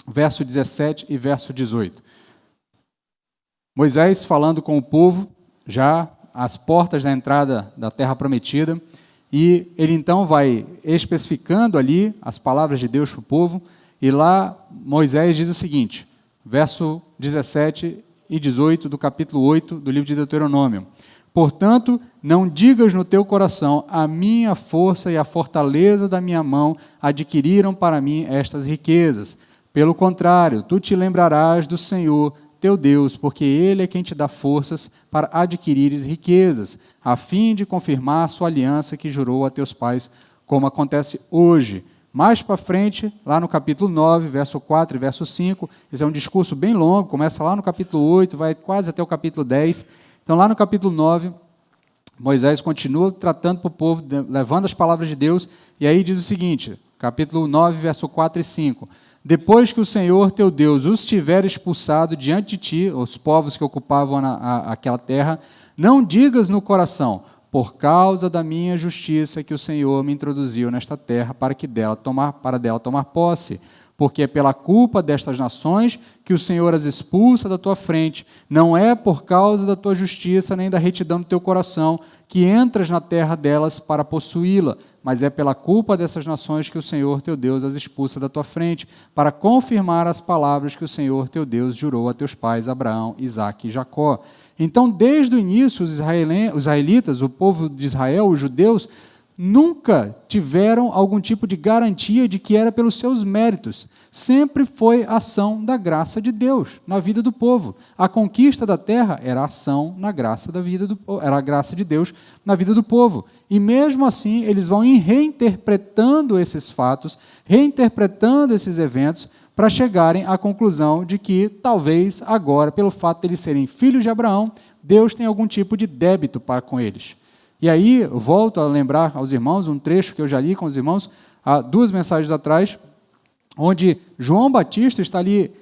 verso 17 e verso 18. Moisés falando com o povo, já às portas da entrada da terra prometida, e ele então vai especificando ali as palavras de Deus para o povo, e lá Moisés diz o seguinte, verso 17 e 18 do capítulo 8 do livro de Deuteronômio: portanto, não digas no teu coração, a minha força e a fortaleza da minha mão adquiriram para mim estas riquezas. Pelo contrário, tu te lembrarás do Senhor, teu Deus, porque Ele é quem te dá forças para adquirires riquezas, a fim de confirmar a sua aliança que jurou a teus pais, como acontece hoje. Mais para frente, lá no capítulo 9, verso 4 e verso 5, esse é um discurso bem longo, começa lá no capítulo 8, vai quase até o capítulo 10. Então, lá no capítulo 9, Moisés continua tratando para o povo, levando as palavras de Deus, e aí diz o seguinte, capítulo 9, verso 4 e 5. Depois que o Senhor teu Deus os tiver expulsado diante de ti, os povos que ocupavam aquela terra, não digas no coração, por causa da minha justiça que o Senhor me introduziu nesta terra para dela tomar posse. porque é pela culpa destas nações que o Senhor as expulsa da tua frente. Não é por causa da tua justiça nem da retidão do teu coração que entras na terra delas para possuí-la, mas é pela culpa dessas nações que o Senhor teu Deus as expulsa da tua frente, para confirmar as palavras que o Senhor teu Deus jurou a teus pais Abraão, Isaque e Jacó. Então, desde o início, os israelitas, o povo de Israel, os judeus, nunca tiveram algum tipo de garantia de que era pelos seus méritos. Sempre foi ação da graça de Deus na vida do povo. A conquista da terra era ação na graça da vida era a graça de Deus na vida do povo. E mesmo assim, eles vão reinterpretando esses fatos, reinterpretando esses eventos, para chegarem à conclusão de que talvez agora, pelo fato de eles serem filhos de Abraão, Deus tem algum tipo de débito para com eles. E aí, eu volto a lembrar aos irmãos um trecho que eu já li com os irmãos há 2 mensagens atrás, onde João Batista está ali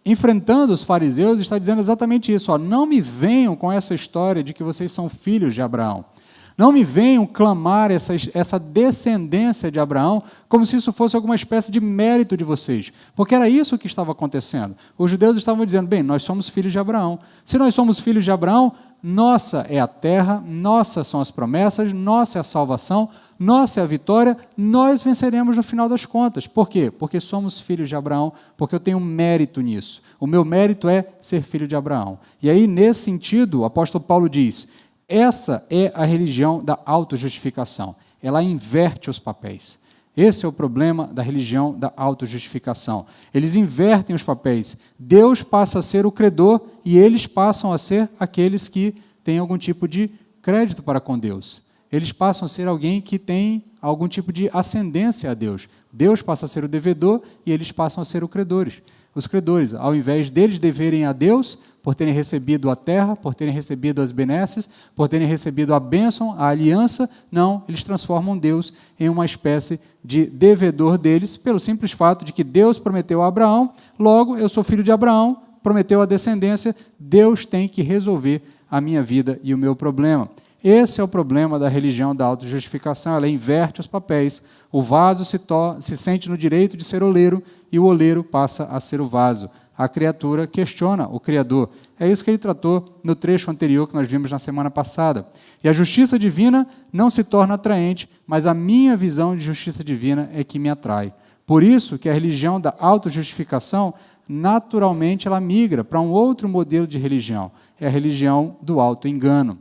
enfrentando os fariseus e está dizendo exatamente isso. Não me venham com essa história de que vocês são filhos de Abraão. Não me venham clamar essa descendência de Abraão como se isso fosse alguma espécie de mérito de vocês. Porque era isso que estava acontecendo. Os judeus estavam dizendo, bem, nós somos filhos de Abraão. Se nós somos filhos de Abraão, nossa é a terra, nossas são as promessas, nossa é a salvação, nossa é a vitória, nós venceremos no final das contas. Por quê? Porque somos filhos de Abraão, porque eu tenho mérito nisso. O meu mérito é ser filho de Abraão. E aí, nesse sentido, o apóstolo Paulo diz, essa é a religião da autojustificação. Ela inverte os papéis. Esse é o problema da religião da autojustificação. Eles invertem os papéis. Deus passa a ser o credor e eles passam a ser aqueles que têm algum tipo de crédito para com Deus. Eles passam a ser alguém que tem algum tipo de ascendência a Deus. Deus passa a ser o devedor e eles passam a ser os credores. Ao invés deles deverem a Deus, por terem recebido a terra, por terem recebido as benesses, por terem recebido a bênção, a aliança, não, eles transformam Deus em uma espécie de devedor deles, pelo simples fato de que Deus prometeu a Abraão, logo, eu sou filho de Abraão, prometeu a descendência, Deus tem que resolver a minha vida e o meu problema. Esse é o problema da religião da autojustificação, ela inverte os papéis, o vaso se sente no direito de ser oleiro e o oleiro passa a ser o vaso. A criatura questiona o Criador. É isso que ele tratou no trecho anterior que nós vimos na semana passada. E a justiça divina não se torna atraente, mas a minha visão de justiça divina é que me atrai. Por isso que a religião da autojustificação, naturalmente, ela migra para um outro modelo de religião. É a religião do autoengano.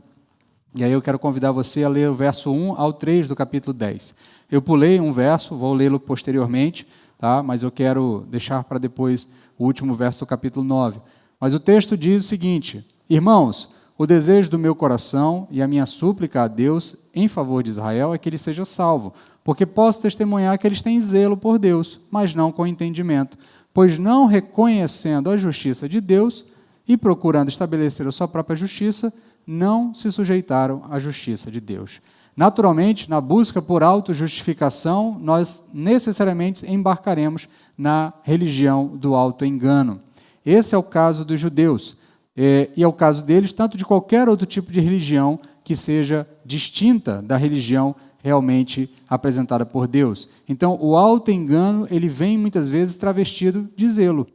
E aí eu quero convidar você a ler o verso 1 ao 3 do capítulo 10. Eu pulei um verso, vou lê-lo posteriormente, tá? Mas eu quero deixar para depois o último verso do capítulo 9. Mas o texto diz o seguinte, irmãos, o desejo do meu coração e a minha súplica a Deus em favor de Israel é que ele seja salvo, porque posso testemunhar que eles têm zelo por Deus, mas não com entendimento, pois não reconhecendo a justiça de Deus e procurando estabelecer a sua própria justiça, não se sujeitaram à justiça de Deus. Naturalmente, na busca por autojustificação, nós necessariamente embarcaremos na religião do autoengano. Esse é o caso dos judeus, e é o caso deles, tanto de qualquer outro tipo de religião que seja distinta da religião realmente apresentada por Deus. Então, o autoengano, ele vem muitas vezes travestido de zelo.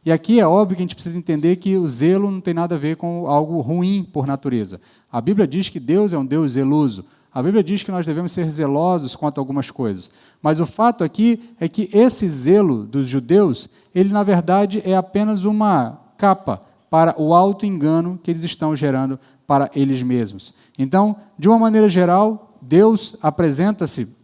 E aqui é óbvio que a gente precisa entender que o zelo não tem nada a ver com algo ruim por natureza. A Bíblia diz que Deus é um Deus zeloso. A Bíblia diz que nós devemos ser zelosos quanto a algumas coisas. Mas o fato aqui é que esse zelo dos judeus, ele na verdade é apenas uma capa para o autoengano que eles estão gerando para eles mesmos. Então, de uma maneira geral, Deus apresenta-se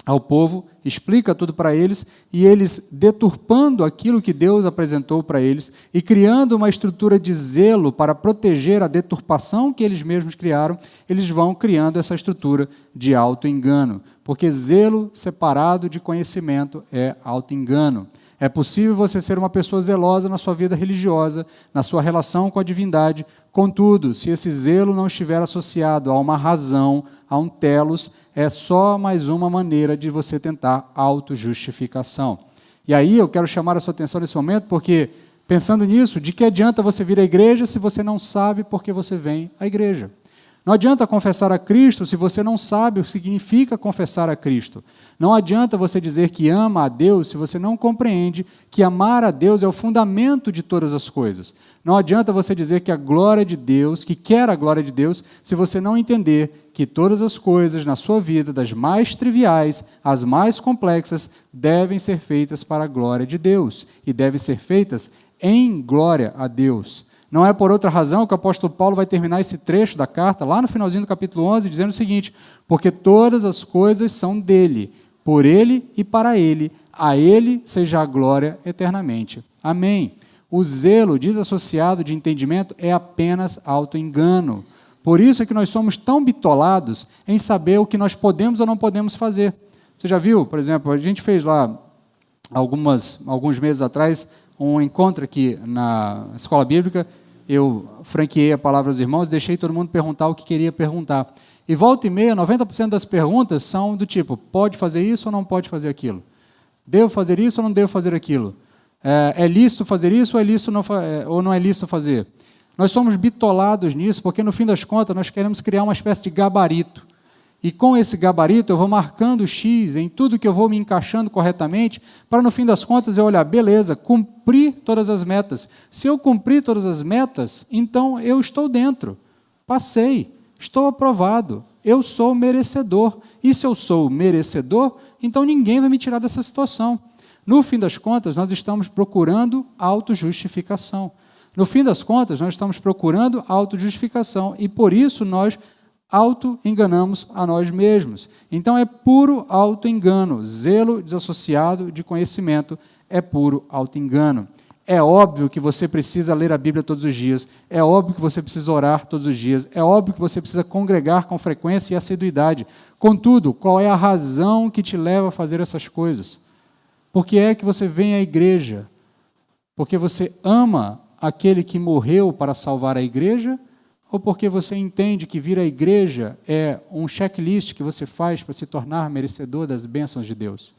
ao povo, explica tudo para eles, e eles, deturpando aquilo que Deus apresentou para eles e criando uma estrutura de zelo para proteger a deturpação que eles mesmos criaram, eles vão criando essa estrutura de autoengano, porque zelo separado de conhecimento é autoengano. É possível você ser uma pessoa zelosa na sua vida religiosa, na sua relação com a divindade. Contudo, se esse zelo não estiver associado a uma razão, a um telos, é só mais uma maneira de você tentar autojustificação. E aí eu quero chamar a sua atenção nesse momento, porque, pensando nisso, de que adianta você vir à igreja se você não sabe por que você vem à igreja? Não adianta confessar a Cristo se você não sabe o que significa confessar a Cristo. Não adianta você dizer que ama a Deus se você não compreende que amar a Deus é o fundamento de todas as coisas. Não adianta você dizer que a glória de Deus, que quer a glória de Deus, se você não entender que todas as coisas na sua vida, das mais triviais às mais complexas, devem ser feitas para a glória de Deus e devem ser feitas em glória a Deus. Não é por outra razão que o apóstolo Paulo vai terminar esse trecho da carta, lá no finalzinho do capítulo 11, dizendo o seguinte: porque todas as coisas são dele, por ele e para ele, a ele seja a glória eternamente. Amém. O zelo desassociado de entendimento é apenas auto-engano. Por isso é que nós somos tão bitolados em saber o que nós podemos ou não podemos fazer. Você já viu, por exemplo, a gente fez lá, alguns meses atrás, um encontro aqui na escola bíblica. Eu franqueei a palavra aos irmãos e deixei todo mundo perguntar o que queria perguntar. E volta e meia, 90% das perguntas são do tipo: pode fazer isso ou não pode fazer aquilo? Devo fazer isso ou não devo fazer aquilo? É lícito fazer isso ou, ou não é lícito fazer? Nós somos bitolados nisso porque, no fim das contas, nós queremos criar uma espécie de gabarito. E com esse gabarito eu vou marcando X em tudo que eu vou me encaixando corretamente, para no fim das contas eu olhar, beleza, cumpri todas as metas. Se eu cumprir todas as metas, então eu estou dentro. Passei, estou aprovado, eu sou merecedor. E se eu sou merecedor, então ninguém vai me tirar dessa situação. No fim das contas, nós estamos procurando autojustificação. No fim das contas, nós estamos procurando autojustificação e por isso nós auto-enganamos a nós mesmos. Então é puro auto-engano. Zelo desassociado de conhecimento é puro auto-engano. É óbvio que você precisa ler a Bíblia todos os dias, é óbvio que você precisa orar todos os dias, é óbvio que você precisa congregar com frequência e assiduidade. Contudo, qual é a razão que te leva a fazer essas coisas? Por que é que você vem à igreja? Porque você ama aquele que morreu para salvar a igreja? Ou porque você entende que vir à igreja é um checklist que você faz para se tornar merecedor das bênçãos de Deus?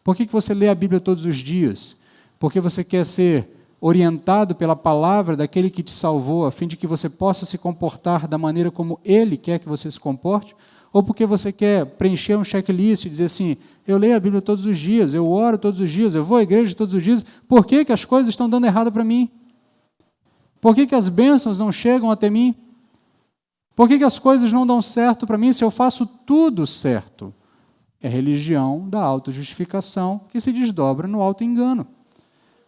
Por que você lê a Bíblia todos os dias? Porque você quer ser orientado pela palavra daquele que te salvou, a fim de que você possa se comportar da maneira como Ele quer que você se comporte? Ou porque você quer preencher um checklist e dizer assim: eu leio a Bíblia todos os dias, eu oro todos os dias, eu vou à igreja todos os dias, por que as coisas estão dando errado para mim? Por que as bênçãos não chegam até mim? Por que as coisas não dão certo para mim se eu faço tudo certo? É religião da autojustificação que se desdobra no auto-engano.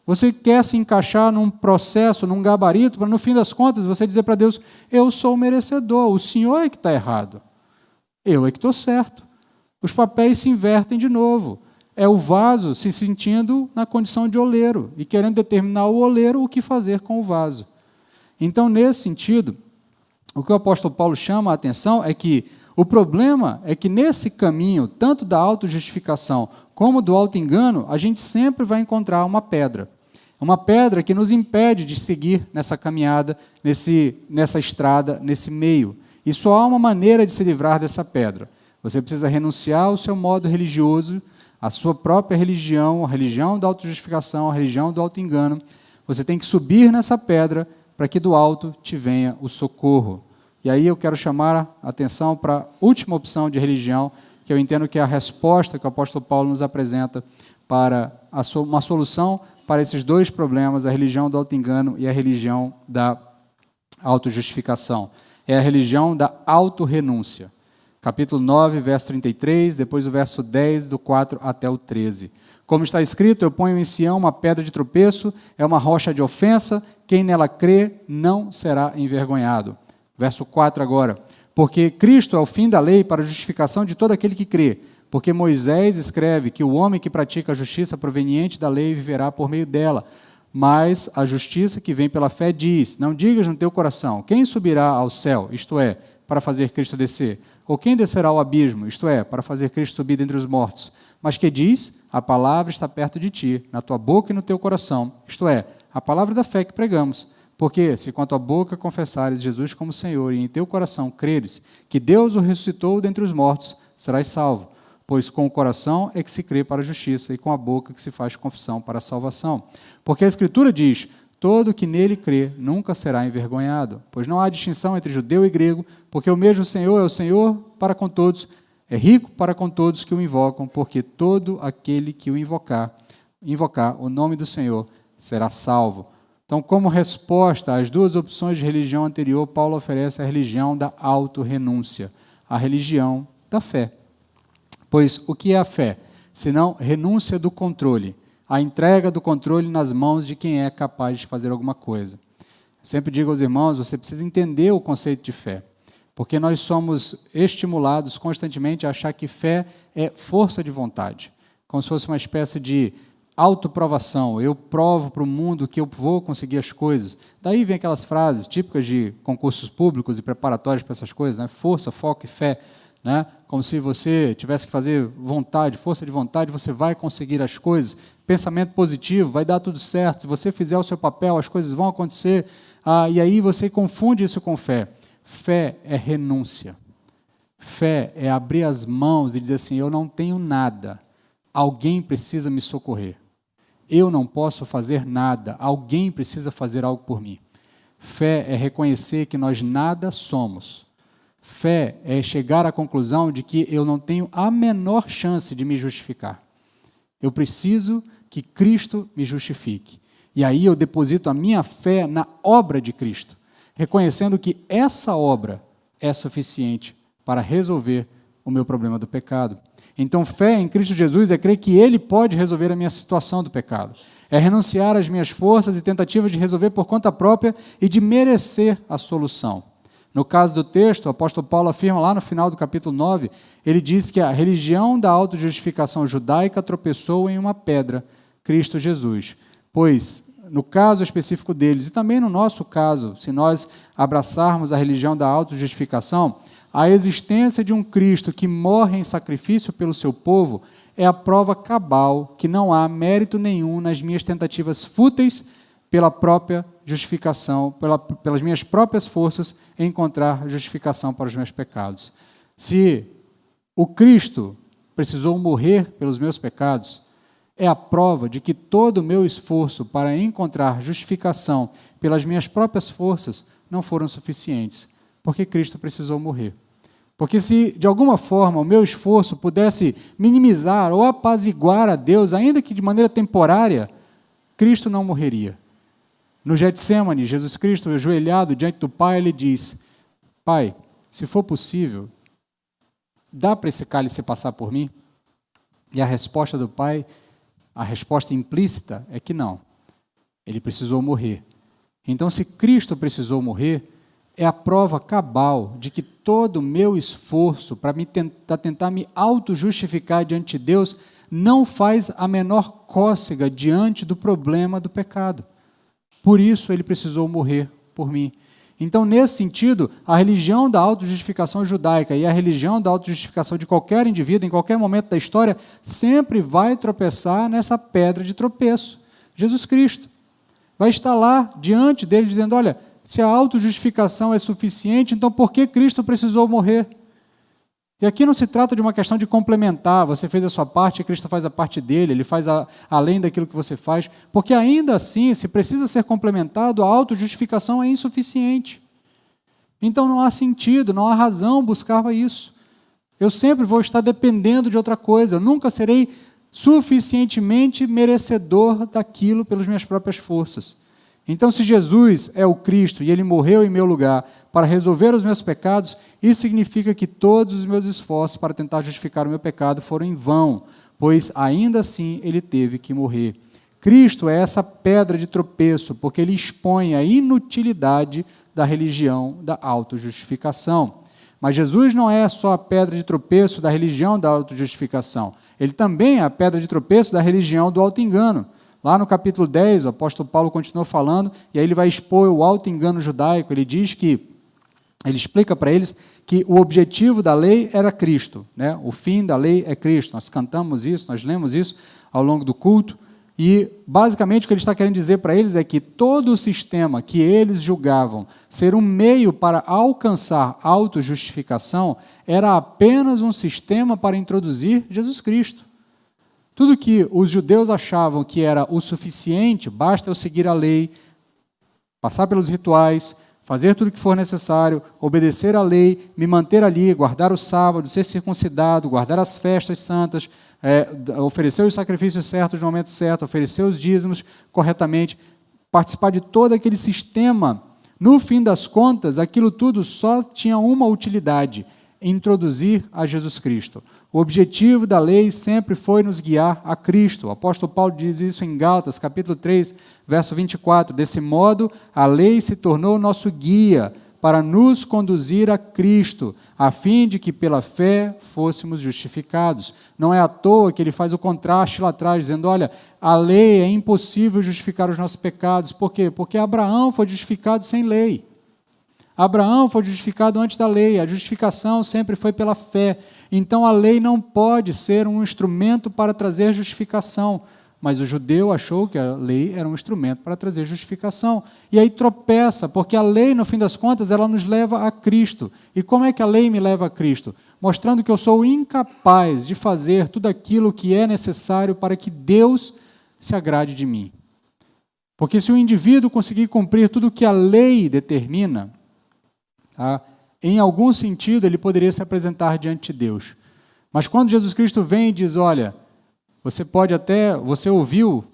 Você quer se encaixar num processo, num gabarito, para no fim das contas você dizer para Deus: eu sou merecedor, o Senhor é que está errado, eu é que estou certo. Os papéis se invertem de novo. É o vaso se sentindo na condição de oleiro e querendo determinar o oleiro o que fazer com o vaso. Então, nesse sentido, o que o apóstolo Paulo chama a atenção é que o problema é que nesse caminho, tanto da autojustificação como do auto-engano, a gente sempre vai encontrar uma pedra. Uma pedra que nos impede de seguir nessa caminhada, nessa estrada, nesse meio. E só há uma maneira de se livrar dessa pedra. Você precisa renunciar ao seu modo religioso, à sua própria religião, a religião da autojustificação, a religião do auto-engano. Você tem que subir nessa pedra para que do alto te venha o socorro. E aí eu quero chamar a atenção para a última opção de religião, que eu entendo que é a resposta que o apóstolo Paulo nos apresenta para uma solução para esses dois problemas, a religião do auto-engano e a religião da autojustificação. É a religião da autorrenúncia. Capítulo 9, verso 33, depois o verso 10, do 4 até o 13. Como está escrito: eu ponho em Sião uma pedra de tropeço, é uma rocha de ofensa, quem nela crê não será envergonhado. Verso 4 agora. Porque Cristo é o fim da lei para a justificação de todo aquele que crê. Porque Moisés escreve que o homem que pratica a justiça proveniente da lei viverá por meio dela. Mas a justiça que vem pela fé diz: não digas no teu coração, quem subirá ao céu, isto é, para fazer Cristo descer? Ou quem descerá ao abismo, isto é, para fazer Cristo subir dentre os mortos? Mas que diz: a palavra está perto de ti, na tua boca e no teu coração, isto é, a palavra da fé que pregamos. Porque, se com a tua boca confessares Jesus como Senhor e em teu coração creres que Deus o ressuscitou dentre os mortos, serás salvo. Pois com o coração é que se crê para a justiça e com a boca que se faz confissão para a salvação. Porque a Escritura diz: todo que nele crê nunca será envergonhado, pois não há distinção entre judeu e grego, porque o mesmo Senhor é o Senhor para com todos, é rico para com todos que o invocam, porque todo aquele que o invocar o nome do Senhor será salvo. Então, como resposta às duas opções de religião anterior, Paulo oferece a religião da autorrenúncia, a religião da fé. Pois o que é a fé? Senão renúncia do controle, a entrega do controle nas mãos de quem é capaz de fazer alguma coisa. Eu sempre digo aos irmãos, você precisa entender o conceito de fé, porque nós somos estimulados constantemente a achar que fé é força de vontade, como se fosse uma espécie de autoprovação. Eu provo para o mundo que eu vou conseguir as coisas. Daí vem aquelas frases típicas de concursos públicos e preparatórios para essas coisas, né? Força, foco e fé. Né? Como se você tivesse que fazer vontade, força de vontade, você vai conseguir as coisas. Pensamento positivo, vai dar tudo certo. Se você fizer o seu papel, as coisas vão acontecer. E aí você confunde isso com fé. Fé é renúncia. Fé é abrir as mãos e dizer assim, eu não tenho nada, alguém precisa me socorrer. Eu não posso fazer nada, alguém precisa fazer algo por mim. Fé é reconhecer que nós nada somos. Fé é chegar à conclusão de que eu não tenho a menor chance de me justificar. Eu preciso que Cristo me justifique. E aí eu deposito a minha fé na obra de Cristo, reconhecendo que essa obra é suficiente para resolver o meu problema do pecado. Então, fé em Cristo Jesus é crer que Ele pode resolver a minha situação do pecado. É renunciar às minhas forças e tentativas de resolver por conta própria e de merecer a solução. No caso do texto, o apóstolo Paulo afirma lá no final do capítulo 9, ele diz que a religião da autojustificação judaica tropeçou em uma pedra, Cristo Jesus. Pois, no caso específico deles, e também no nosso caso, se nós abraçarmos a religião da autojustificação, a existência de um Cristo que morre em sacrifício pelo seu povo é a prova cabal que não há mérito nenhum nas minhas tentativas fúteis pela própria justificação, pelas minhas próprias forças em encontrar justificação para os meus pecados. Se o Cristo precisou morrer pelos meus pecados, é a prova de que todo o meu esforço para encontrar justificação pelas minhas próprias forças não foram suficientes, porque Cristo precisou morrer. Porque se, de alguma forma, o meu esforço pudesse minimizar ou apaziguar a Deus, ainda que de maneira temporária, Cristo não morreria. No Getsêmani, Jesus Cristo, ajoelhado diante do Pai, ele diz, Pai, se for possível, dá para esse cálice passar por mim? E a resposta do Pai, a resposta implícita é que não. Ele precisou morrer. Então, se Cristo precisou morrer, é a prova cabal de que todo o meu esforço para tentar me auto-justificar diante de Deus não faz a menor cócega diante do problema do pecado. Por isso ele precisou morrer por mim. Então, nesse sentido, a religião da autojustificação judaica e a religião da autojustificação de qualquer indivíduo, em qualquer momento da história, sempre vai tropeçar nessa pedra de tropeço. Jesus Cristo vai estar lá diante dele dizendo, olha, se a autojustificação é suficiente, então por que Cristo precisou morrer? E aqui não se trata de uma questão de complementar, você fez a sua parte e Cristo faz a parte dele, ele faz além daquilo que você faz, porque ainda assim, se precisa ser complementado, a autojustificação é insuficiente. Então não há sentido, não há razão buscar isso. Eu sempre vou estar dependendo de outra coisa, eu nunca serei suficientemente merecedor daquilo pelas minhas próprias forças. Então, se Jesus é o Cristo e Ele morreu em meu lugar para resolver os meus pecados, isso significa que todos os meus esforços para tentar justificar o meu pecado foram em vão, pois ainda assim Ele teve que morrer. Cristo é essa pedra de tropeço, porque Ele expõe a inutilidade da religião da autojustificação. Mas Jesus não é só a pedra de tropeço da religião da autojustificação, Ele também é a pedra de tropeço da religião do auto-engano. Lá no capítulo 10, o apóstolo Paulo continua falando, e aí ele vai expor o auto-engano judaico. Ele diz que, ele explica para eles que o objetivo da lei era Cristo, né? O fim da lei é Cristo. Nós cantamos isso, nós lemos isso ao longo do culto, e basicamente o que ele está querendo dizer para eles é que todo o sistema que eles julgavam ser um meio para alcançar autojustificação era apenas um sistema para introduzir Jesus Cristo. Tudo que os judeus achavam que era o suficiente, basta eu seguir a lei, passar pelos rituais, fazer tudo o que for necessário, obedecer à lei, me manter ali, guardar o sábado, ser circuncidado, guardar as festas santas, oferecer os sacrifícios certos no momento certo, oferecer os dízimos corretamente, participar de todo aquele sistema. No fim das contas, aquilo tudo só tinha uma utilidade: introduzir a Jesus Cristo. O objetivo da lei sempre foi nos guiar a Cristo. O apóstolo Paulo diz isso em Gálatas, capítulo 3, verso 24. Desse modo, a lei se tornou nosso guia para nos conduzir a Cristo, a fim de que pela fé fôssemos justificados. Não é à toa que ele faz o contraste lá atrás, dizendo, olha, a lei é impossível justificar os nossos pecados. Por quê? Porque Abraão foi justificado sem lei. Abraão foi justificado antes da lei, a justificação sempre foi pela fé. Então a lei não pode ser um instrumento para trazer justificação, mas o judeu achou que a lei era um instrumento para trazer justificação. E aí tropeça, porque a lei, no fim das contas, ela nos leva a Cristo. E como é que a lei me leva a Cristo? Mostrando que eu sou incapaz de fazer tudo aquilo que é necessário para que Deus se agrade de mim. Porque se o indivíduo conseguir cumprir tudo o que a lei determina, em algum sentido ele poderia se apresentar diante de Deus. Mas quando Jesus Cristo vem e diz, olha, você ouviu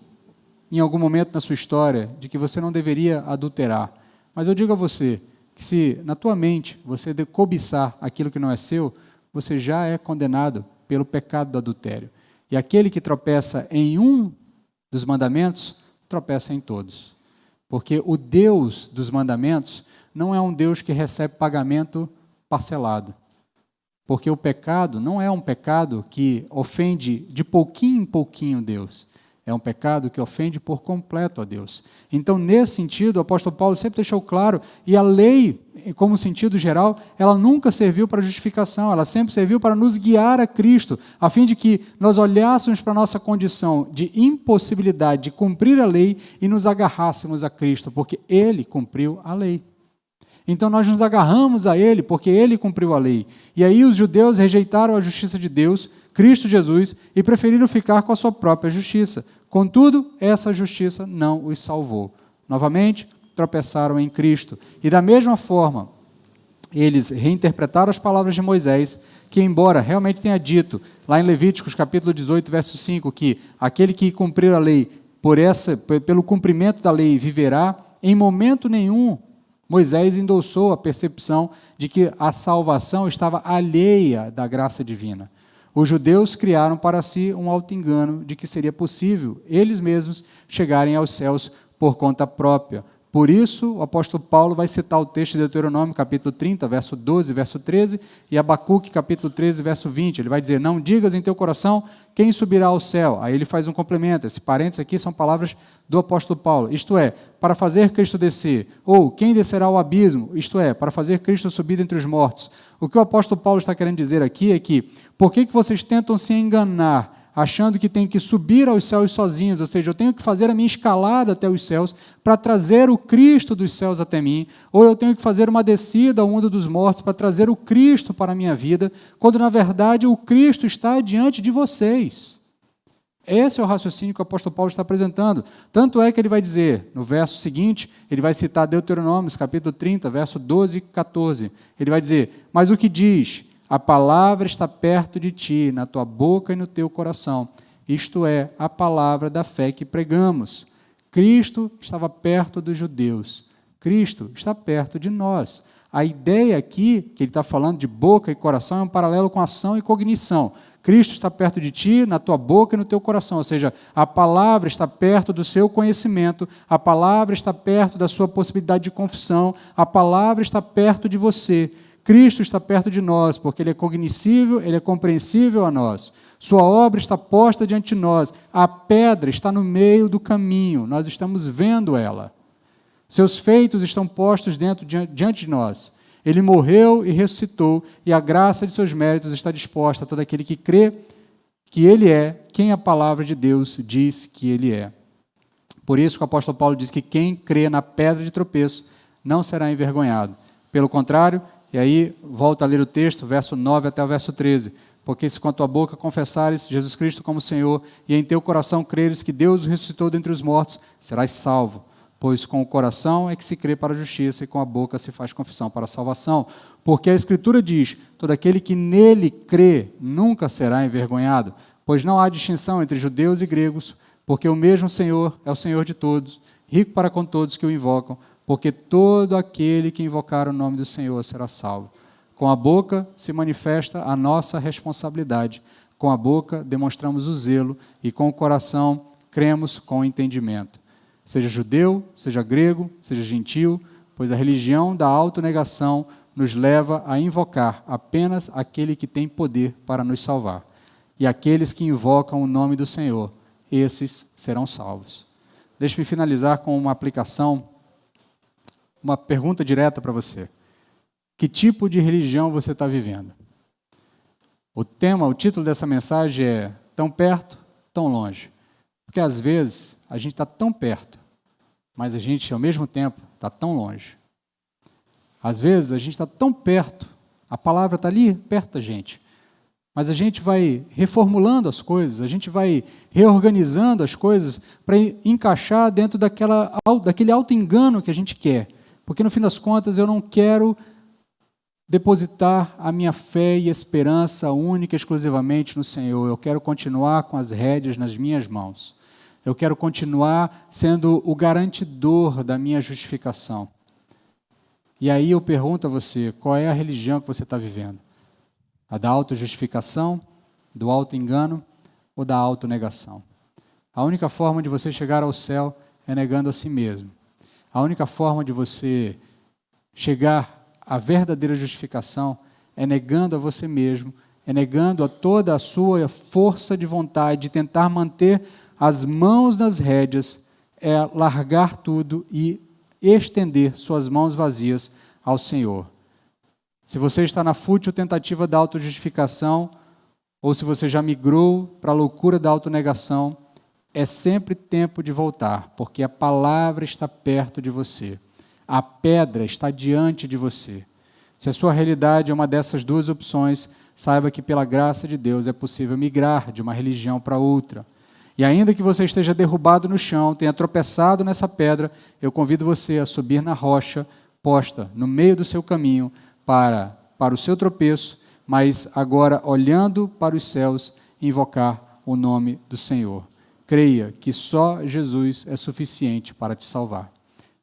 em algum momento na sua história de que você não deveria adulterar, mas eu digo a você que se na tua mente você cobiçar aquilo que não é seu, você já é condenado pelo pecado do adultério. E aquele que tropeça em um dos mandamentos, tropeça em todos. Porque o Deus dos mandamentos não é um Deus que recebe pagamento parcelado. Porque o pecado não é um pecado que ofende de pouquinho em pouquinho Deus. É um pecado que ofende por completo a Deus. Então, nesse sentido, o apóstolo Paulo sempre deixou claro, e a lei, como sentido geral, ela nunca serviu para justificação, ela sempre serviu para nos guiar a Cristo, a fim de que nós olhássemos para a nossa condição de impossibilidade de cumprir a lei e nos agarrássemos a Cristo, porque Ele cumpriu a lei. Então nós nos agarramos a Ele, porque Ele cumpriu a lei. E aí os judeus rejeitaram a justiça de Deus, Cristo Jesus, e preferiram ficar com a sua própria justiça. Contudo, essa justiça não os salvou. Novamente, tropeçaram em Cristo. E da mesma forma, eles reinterpretaram as palavras de Moisés, que embora realmente tenha dito, lá em Levíticos capítulo 18, verso 5, que aquele que cumprir a lei, pelo cumprimento da lei viverá, em momento nenhum Moisés endossou a percepção de que a salvação estava alheia da graça divina. Os judeus criaram para si um auto-engano de que seria possível eles mesmos chegarem aos céus por conta própria. Por isso, o apóstolo Paulo vai citar o texto de Deuteronômio, capítulo 30, verso 12, verso 13, e Abacuque, capítulo 13, verso 20. Ele vai dizer, não digas em teu coração quem subirá ao céu. Aí ele faz um complemento. Esse parênteses aqui são palavras do apóstolo Paulo. Isto é, para fazer Cristo descer. Ou, quem descerá ao abismo? Isto é, para fazer Cristo subir entre os mortos. O que o apóstolo Paulo está querendo dizer aqui é que, por que vocês tentam se enganar, achando que tem que subir aos céus sozinhos, ou seja, eu tenho que fazer a minha escalada até os céus para trazer o Cristo dos céus até mim, ou eu tenho que fazer uma descida ao mundo dos mortos para trazer o Cristo para a minha vida, quando na verdade o Cristo está diante de vocês. Esse é o raciocínio que o apóstolo Paulo está apresentando. Tanto é que ele vai dizer, no verso seguinte, ele vai citar Deuteronômio, capítulo 30, verso 12 e 14. Ele vai dizer, mas o que diz? A palavra está perto de ti, na tua boca e no teu coração. Isto é, a palavra da fé que pregamos. Cristo estava perto dos judeus. Cristo está perto de nós. A ideia aqui, que ele está falando de boca e coração, é um paralelo com ação e cognição. Cristo está perto de ti, na tua boca e no teu coração. Ou seja, a palavra está perto do seu conhecimento, a palavra está perto da sua possibilidade de confissão, a palavra está perto de você. Cristo está perto de nós, porque Ele é cognoscível, Ele é compreensível a nós. Sua obra está posta diante de nós. A pedra está no meio do caminho, nós estamos vendo ela. Seus feitos estão postos diante de nós. Ele morreu e ressuscitou, e a graça de seus méritos está disposta a todo aquele que crê que Ele é quem a palavra de Deus diz que Ele é. Por isso que o apóstolo Paulo diz que quem crê na pedra de tropeço não será envergonhado. Pelo contrário, e aí, volta a ler o texto, verso 9 até o verso 13. Porque se com a tua boca confessares Jesus Cristo como Senhor, e em teu coração creres que Deus o ressuscitou dentre os mortos, serás salvo. Pois com o coração é que se crê para a justiça e com a boca se faz confissão para a salvação. Porque a Escritura diz, todo aquele que nele crê nunca será envergonhado, pois não há distinção entre judeus e gregos, porque o mesmo Senhor é o Senhor de todos, rico para com todos que o invocam, porque todo aquele que invocar o nome do Senhor será salvo. Com a boca se manifesta a nossa responsabilidade, com a boca demonstramos o zelo e com o coração cremos com o entendimento. Seja judeu, seja grego, seja gentil, pois a religião da autonegação nos leva a invocar apenas aquele que tem poder para nos salvar. E aqueles que invocam o nome do Senhor, esses serão salvos. Deixe-me finalizar com uma aplicação, uma pergunta direta para você. Que tipo de religião você está vivendo? O título dessa mensagem é Tão Perto, Tão Longe. Porque às vezes a gente está tão perto, mas a gente ao mesmo tempo está tão longe. Às vezes a gente está tão perto, a palavra está ali perto da gente, mas a gente vai reformulando as coisas, a gente vai reorganizando as coisas para encaixar dentro daquele auto-engano que a gente quer. Porque no fim das contas eu não quero depositar a minha fé e esperança única e exclusivamente no Senhor. Eu quero continuar com as rédeas nas minhas mãos. Eu quero continuar sendo o garantidor da minha justificação. E aí eu pergunto a você, qual é a religião que você está vivendo? A da autojustificação, do auto-engano ou da autonegação? A única forma de você chegar ao céu é negando a si mesmo. A única forma de você chegar à verdadeira justificação é negando a você mesmo, é negando a toda a sua força de vontade de tentar manter as mãos nas rédeas, é largar tudo e estender suas mãos vazias ao Senhor. Se você está na fútil tentativa da autojustificação, ou se você já migrou para a loucura da autonegação, é sempre tempo de voltar, porque a palavra está perto de você. A pedra está diante de você. Se a sua realidade é uma dessas duas opções, saiba que pela graça de Deus é possível migrar de uma religião para outra. E ainda que você esteja derrubado no chão, tenha tropeçado nessa pedra, eu convido você a subir na rocha posta no meio do seu caminho para o seu tropeço, mas agora olhando para os céus, invocar o nome do Senhor. Creia que só Jesus é suficiente para te salvar.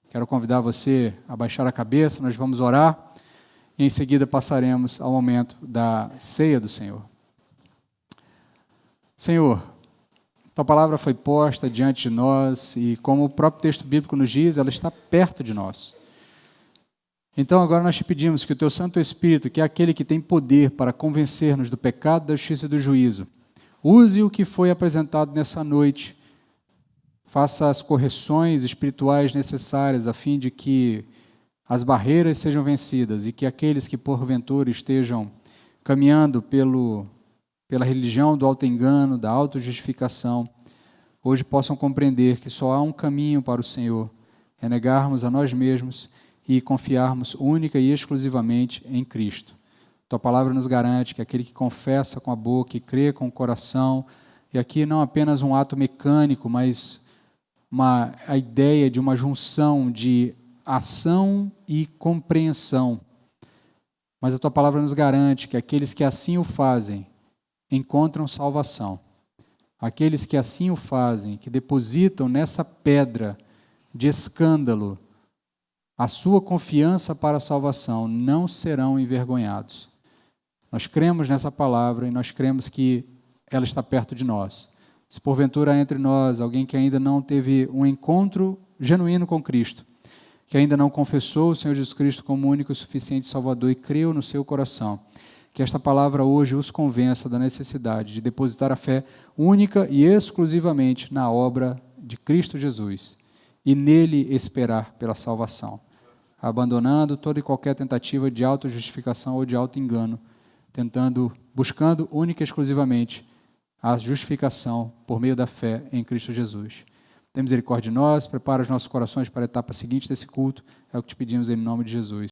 Quero convidar você a baixar a cabeça, nós vamos orar e em seguida passaremos ao momento da ceia do Senhor. Senhor, tua palavra foi posta diante de nós e, como o próprio texto bíblico nos diz, ela está perto de nós. Então agora nós te pedimos que o teu Santo Espírito, que é aquele que tem poder para convencer-nos do pecado, da justiça e do juízo, use o que foi apresentado nessa noite, faça as correções espirituais necessárias a fim de que as barreiras sejam vencidas e que aqueles que porventura estejam caminhando pela religião do auto-engano, da autojustificação, hoje possam compreender que só há um caminho para o Senhor, é negarmos a nós mesmos e confiarmos única e exclusivamente em Cristo. Tua palavra nos garante que aquele que confessa com a boca e crê com o coração, e aqui não apenas um ato mecânico, mas a ideia de uma junção de ação e compreensão. Mas a tua palavra nos garante que aqueles que assim o fazem encontram salvação. Aqueles que assim o fazem, que depositam nessa pedra de escândalo a sua confiança para a salvação, não serão envergonhados. Nós cremos nessa palavra e nós cremos que ela está perto de nós. Se porventura há entre nós alguém que ainda não teve um encontro genuíno com Cristo, que ainda não confessou o Senhor Jesus Cristo como único e suficiente Salvador e creu no seu coração, que esta palavra hoje os convença da necessidade de depositar a fé única e exclusivamente na obra de Cristo Jesus e nele esperar pela salvação, abandonando toda e qualquer tentativa de autojustificação ou de auto-engano, buscando única e exclusivamente a justificação por meio da fé em Cristo Jesus. Tem misericórdia de nós, prepara os nossos corações para a etapa seguinte desse culto, é o que te pedimos em nome de Jesus.